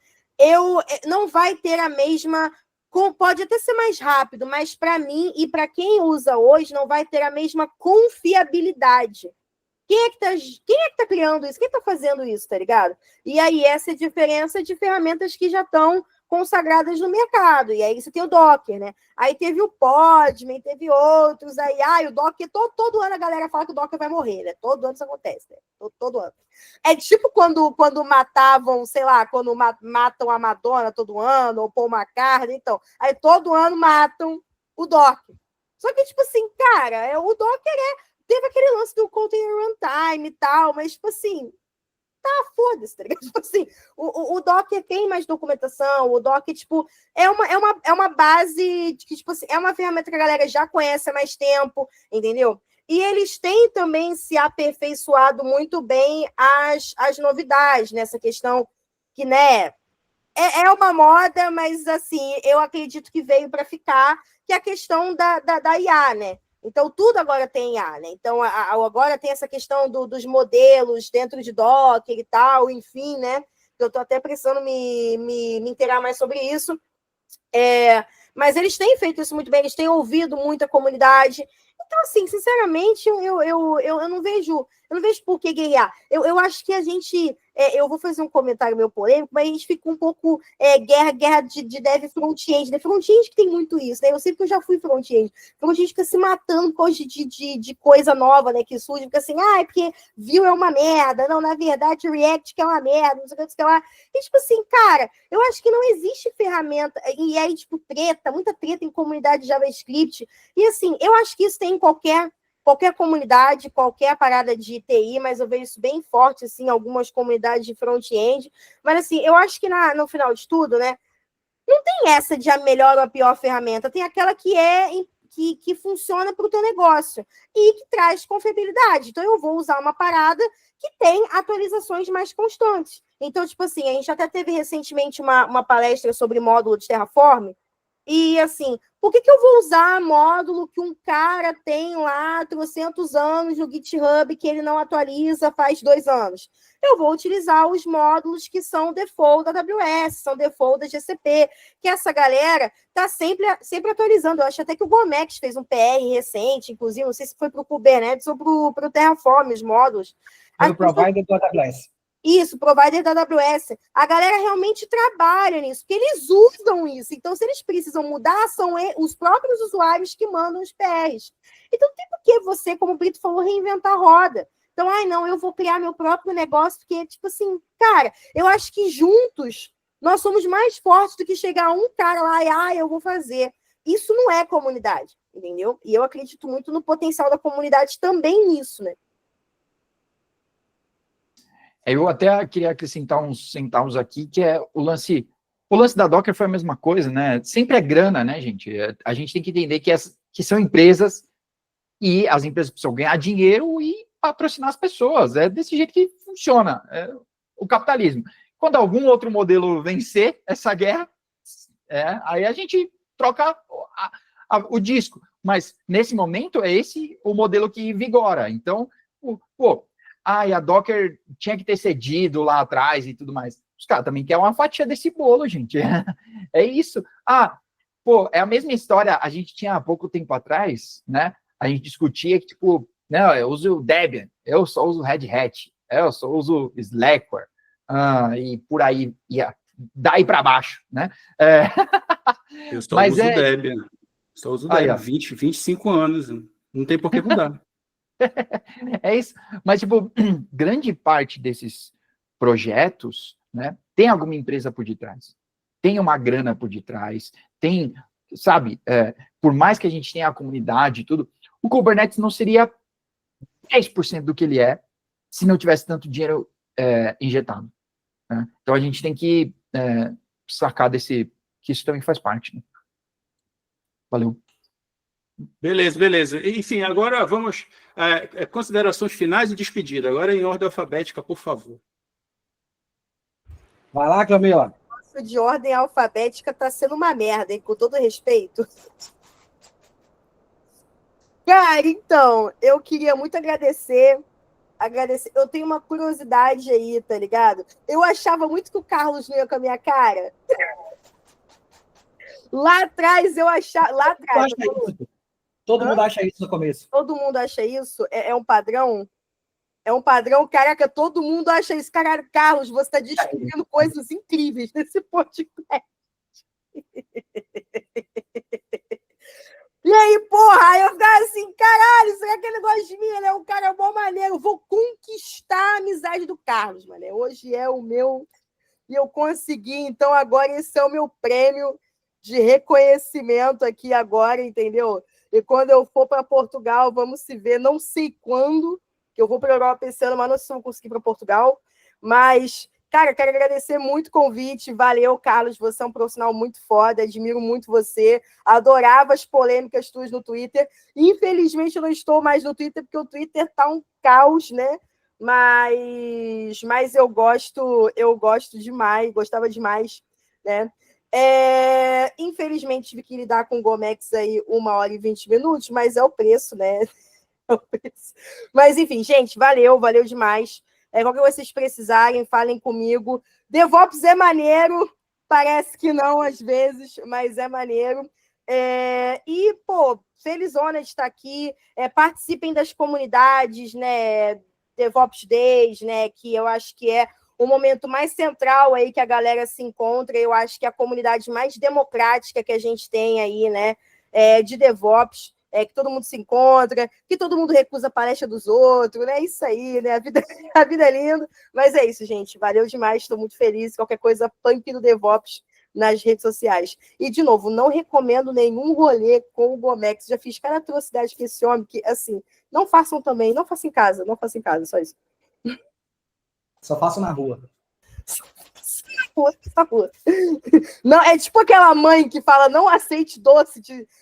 não vai ter a mesma, pode até ser mais rápido, mas para mim e para quem usa hoje não vai ter a mesma confiabilidade. Quem é que tá criando isso? Quem está fazendo isso, tá ligado? E aí, essa é a diferença de ferramentas que já estão consagradas no mercado. E aí você tem o Docker, né? Aí teve o Podman, teve outros. Aí, o Docker, todo ano a galera fala que o Docker vai morrer, né? Todo ano isso acontece, né? Todo ano. É tipo quando matavam, sei lá, quando matam a Madonna todo ano, ou Paul McCartney, então. Aí todo ano matam o Docker. Só que, tipo assim, cara, o Docker teve aquele lance do container runtime e tal, mas, tipo assim, foda-se, tá ligado? Tipo assim, o Docker tem mais documentação, o Docker, tipo, é uma base que, tipo assim, é uma ferramenta que a galera já conhece há mais tempo, entendeu? E eles têm também se aperfeiçoado muito bem as novidades, nessa questão que, né, é uma moda, mas, assim, eu acredito que veio para ficar, que é a questão da IA, né? Então, tudo agora tem IA, né? Então, agora tem essa questão dos modelos dentro de Docker e tal, enfim, né? Eu estou até precisando me inteirar mais sobre isso. Mas eles têm feito isso muito bem, eles têm ouvido muito a comunidade. Então, assim, sinceramente, eu não vejo por que guerrear. Eu acho que a gente... eu vou fazer um comentário meio polêmico, mas a gente fica um pouco guerra de dev front-end. Front-end que tem muito isso, né? Eu sei que eu já fui front-end. Front-end fica se matando por causa de coisa nova, né? Que surge, fica assim, é porque Vue é uma merda. Não, na verdade, React que é uma merda, não sei o que, não sei o que lá. E, tipo assim, cara, eu acho que não existe ferramenta. E aí, tipo, muita treta em comunidade de JavaScript. E, assim, eu acho que isso tem em qualquer comunidade, qualquer parada de TI, mas eu vejo isso bem forte, assim, em algumas comunidades de front-end. Mas, assim, eu acho que no final de tudo, né, não tem essa de a melhor ou a pior ferramenta, tem aquela que funciona para o teu negócio e que traz confiabilidade. Então, eu vou usar uma parada que tem atualizações mais constantes. Então, tipo assim, a gente até teve recentemente uma palestra sobre módulo de Terraform, e, assim, por que eu vou usar módulo que um cara tem lá 300 anos no GitHub que ele não atualiza faz 2 anos? Eu vou utilizar os módulos que são default da AWS, são default da GCP, que essa galera está sempre atualizando. Eu acho até que o Gomex fez um PR recente, inclusive, não sei se foi para o Kubernetes ou para o Terraform, os módulos. Foi o provider do AWS. Isso, provider da AWS. A galera realmente trabalha nisso, porque eles usam isso. Então, se eles precisam mudar, são os próprios usuários que mandam os PRs. Então, não tem por que você, como o Brito falou, reinventar a roda. Então, não, eu vou criar meu próprio negócio, porque, tipo assim, cara, eu acho que juntos nós somos mais fortes do que chegar um cara lá e, eu vou fazer. Isso não é comunidade, entendeu? E eu acredito muito no potencial da comunidade também nisso, né? Eu até queria acrescentar uns centavos aqui, que é o lance da Docker foi a mesma coisa, né? Sempre é grana, né, gente? A gente tem que entender que são empresas e as empresas precisam ganhar dinheiro e patrocinar as pessoas. É desse jeito que funciona o capitalismo. Quando algum outro modelo vencer essa guerra, aí a gente troca o disco. Mas, nesse momento, é esse o modelo que vigora. Então, a Docker tinha que ter cedido lá atrás e tudo mais. Os caras também querem uma fatia desse bolo, gente. É isso. É a mesma história. A gente tinha há pouco tempo atrás, né? A gente discutia que, tipo, não, eu uso Debian, eu só uso Red Hat, eu só uso Slackware, e por aí, daí para baixo, né? Eu só uso Debian. Só uso Debian. 25 anos. Não tem por que mudar. É isso. Mas, tipo, grande parte desses projetos, né, tem alguma empresa por detrás. Tem uma grana por detrás. Tem, sabe, por mais que a gente tenha a comunidade e tudo, o Kubernetes não seria 10% do que ele é se não tivesse tanto dinheiro injetado. Né? Então, a gente tem que sacar que isso também faz parte. Né? Valeu. Beleza. Enfim, agora vamos... considerações finais e despedida. Agora em ordem alfabética, por favor. Vai lá, Camila. Nossa, de ordem alfabética tá sendo uma merda, hein? Com todo respeito. Cara, então, eu queria muito agradecer. Eu tenho uma curiosidade aí, tá ligado? Eu achava muito que o Carlos não ia com a minha cara. Lá atrás, eu achava... Lá atrás... Todo mundo acha isso no começo. Todo mundo acha isso? É um padrão? É um padrão? Caraca, todo mundo acha isso. Caralho, Carlos, você está descobrindo coisas incríveis nesse podcast. E aí, porra, eu ficava assim, caralho, será que ele gosta de mim? Ele é um cara bom maneiro. Eu vou conquistar a amizade do Carlos, mano. Hoje é o meu... E eu consegui, então agora esse é o meu prêmio de reconhecimento aqui agora, entendeu? E quando eu for para Portugal, vamos se ver, não sei quando, que eu vou para a Europa esse ano, mas não sei se eu vou conseguir para Portugal. Mas, cara, quero agradecer muito o convite. Valeu, Carlos, você é um profissional muito foda, admiro muito você. Adorava as polêmicas tuas no Twitter. Infelizmente, eu não estou mais no Twitter, porque o Twitter tá um caos, né? Mas eu gosto demais, gostava demais, né? Infelizmente, tive que lidar com o Gomex aí 1h20, mas é o preço, né? É o preço. Mas, enfim, gente, valeu demais. Qualquer coisa que vocês precisarem, falem comigo. DevOps é maneiro, parece que não às vezes, mas é maneiro. E, pô, felizona de estar aqui. Participem das comunidades, né? DevOps Days, né? Que eu acho que é o momento mais central aí que a galera se encontra. Eu acho que é a comunidade mais democrática que a gente tem aí, né? De DevOps. Que todo mundo se encontra, que todo mundo recusa a palestra dos outros, né? Isso aí, né? A vida é linda. Mas é isso, gente. Valeu demais, estou muito feliz. Qualquer coisa, pump do DevOps nas redes sociais. E, de novo, não recomendo nenhum rolê com o Gomex. Já fiz cada atrocidade com esse homem, que, assim, não façam também, não façam em casa, só isso. Só faço na rua. Não, é tipo aquela mãe que fala, não aceite doce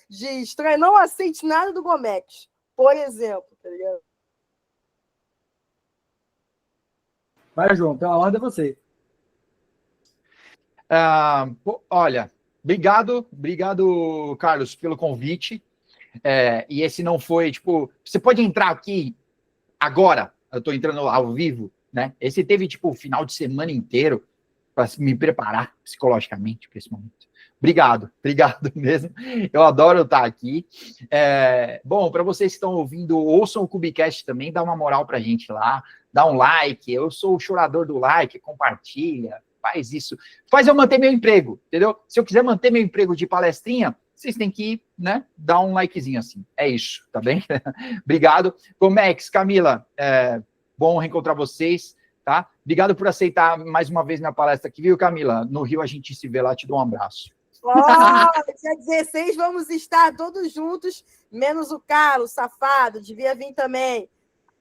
de estranho, não aceite nada do Gomex, por exemplo, tá ligado? Vai, João, pela ordem é você. Olha, obrigado, Carlos, pelo convite. E esse não foi, tipo, você pode entrar aqui agora, eu tô entrando ao vivo, né? Esse teve, tipo, o final de semana inteiro para me preparar psicologicamente para esse momento. Obrigado mesmo. Eu adoro estar aqui. Bom, para vocês que estão ouvindo, ouçam o Cubicast também, dá uma moral para a gente lá, dá um like. Eu sou o chorador do like, compartilha, faz isso. Faz eu manter meu emprego, entendeu? Se eu quiser manter meu emprego de palestrinha, vocês têm que, né, dar um likezinho assim. É isso, tá bem? Obrigado. Gomex, Camila, bom reencontrar vocês. Tá? Obrigado por aceitar mais uma vez minha palestra aqui, viu, Camila? No Rio a gente se vê lá, te dou um abraço. Dia 16 vamos estar todos juntos, menos o Carlos, safado, devia vir também.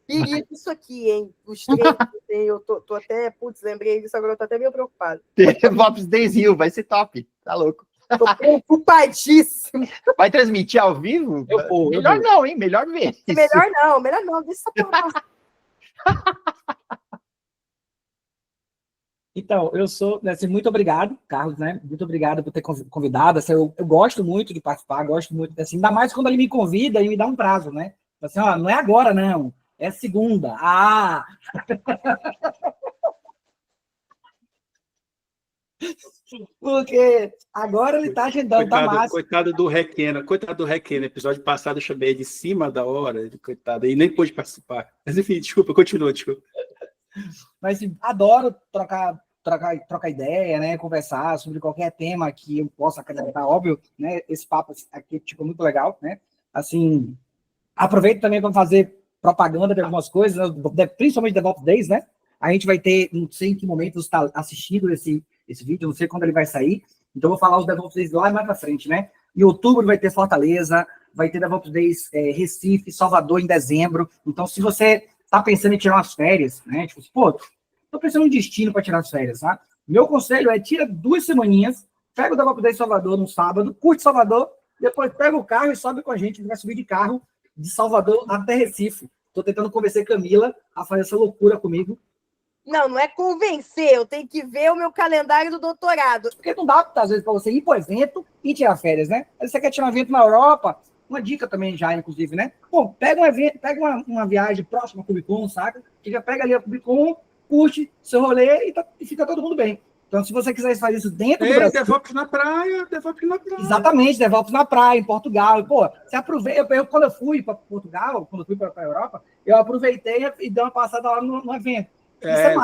Perigo isso aqui, hein? Os três, eu tô até, lembrei disso, agora eu tô até meio preocupado. DevOps Days Rio, vai ser top, tá louco. Tô preocupadíssimo. Vai transmitir ao vivo? Melhor não, hein? Melhor ver. Melhor não, deixa essa porra. Então, eu sou, assim, muito obrigado, Carlos, né? Muito obrigado por ter convidado. Assim, eu gosto muito de participar, gosto muito, assim, ainda mais quando ele me convida e me dá um prazo, né? Assim, ó, não é agora, não. É segunda. Porque agora ele tá agendando, tá massa. Coitado do Requena. Episódio passado eu chamei de cima da hora, coitado, e nem pôde participar. Mas enfim, continua. Mas adoro trocar ideia, né? Conversar sobre qualquer tema que eu possa acrescentar, óbvio, né? Esse papo aqui, tipo, muito legal, né? Assim, aproveito também para fazer propaganda de algumas coisas, né? Principalmente DevOps Days, né? A gente vai ter, não sei em que momento você está assistindo esse vídeo, não sei quando ele vai sair, então vou falar os DevOps Days lá mais para frente, né? Em outubro vai ter Fortaleza, vai ter DevOps Days Recife, Salvador em dezembro, então se você está pensando em tirar umas férias, né? Tipo, pô, tô pensando em um destino para tirar as férias, tá? Meu conselho é tira 2 semaninhas, pega o DevOps Days Salvador no sábado, curte Salvador, depois pega o carro e sobe com a gente, a gente vai subir de carro de Salvador até Recife. Tô tentando convencer Camila a fazer essa loucura comigo. Não é convencer, eu tenho que ver o meu calendário do doutorado. Porque não dá, às vezes, para você ir para o evento e tirar férias, né? Aí você quer tirar um evento na Europa, uma dica também já, inclusive, né? Pô, pega um evento, pega uma viagem próxima ao Cubicon, saca? Que já pega ali a Cubicon, curte seu rolê e fica todo mundo bem. Então, se você quiser fazer isso dentro do Brasil... DevOps na praia. Exatamente, DevOps na praia, em Portugal. Pô, você aproveita... Quando eu fui para Portugal, quando eu fui para a Europa, eu aproveitei e dei uma passada lá no evento.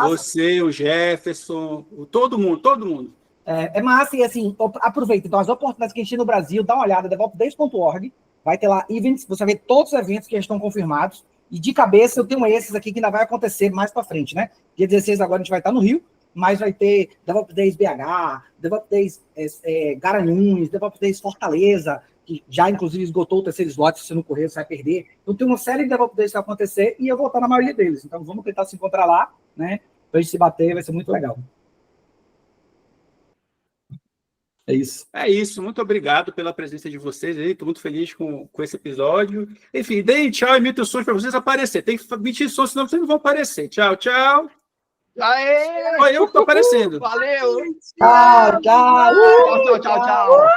Você, o Jefferson, todo mundo. É massa, e assim, aproveita. Então, as oportunidades que a gente tem no Brasil, dá uma olhada, devopsdays.org, vai ter lá events, você vai ver todos os eventos que já estão confirmados, e de cabeça eu tenho esses aqui que ainda vai acontecer mais para frente, né? Dia 16 agora a gente vai estar no Rio, mas vai ter DevOps Days BH, DevOps Days Garanhuns, DevOps Days Fortaleza, que já inclusive esgotou o 3º slot, se você não correr, você vai perder. Então tem uma série de DevOps Days que vai acontecer e eu vou estar na maioria deles. Então vamos tentar se encontrar lá, né? Pra gente se bater, vai ser muito legal. É isso. Muito obrigado pela presença de vocês aí. Estou muito feliz com esse episódio. Enfim, deem tchau e emitem sons para vocês aparecerem. Tem que emitir sons, senão vocês não vão aparecer. Tchau. Aê! Só eu que tô aparecendo. Valeu! Tchau, tchau. Tchau, tchau, tchau, tchau.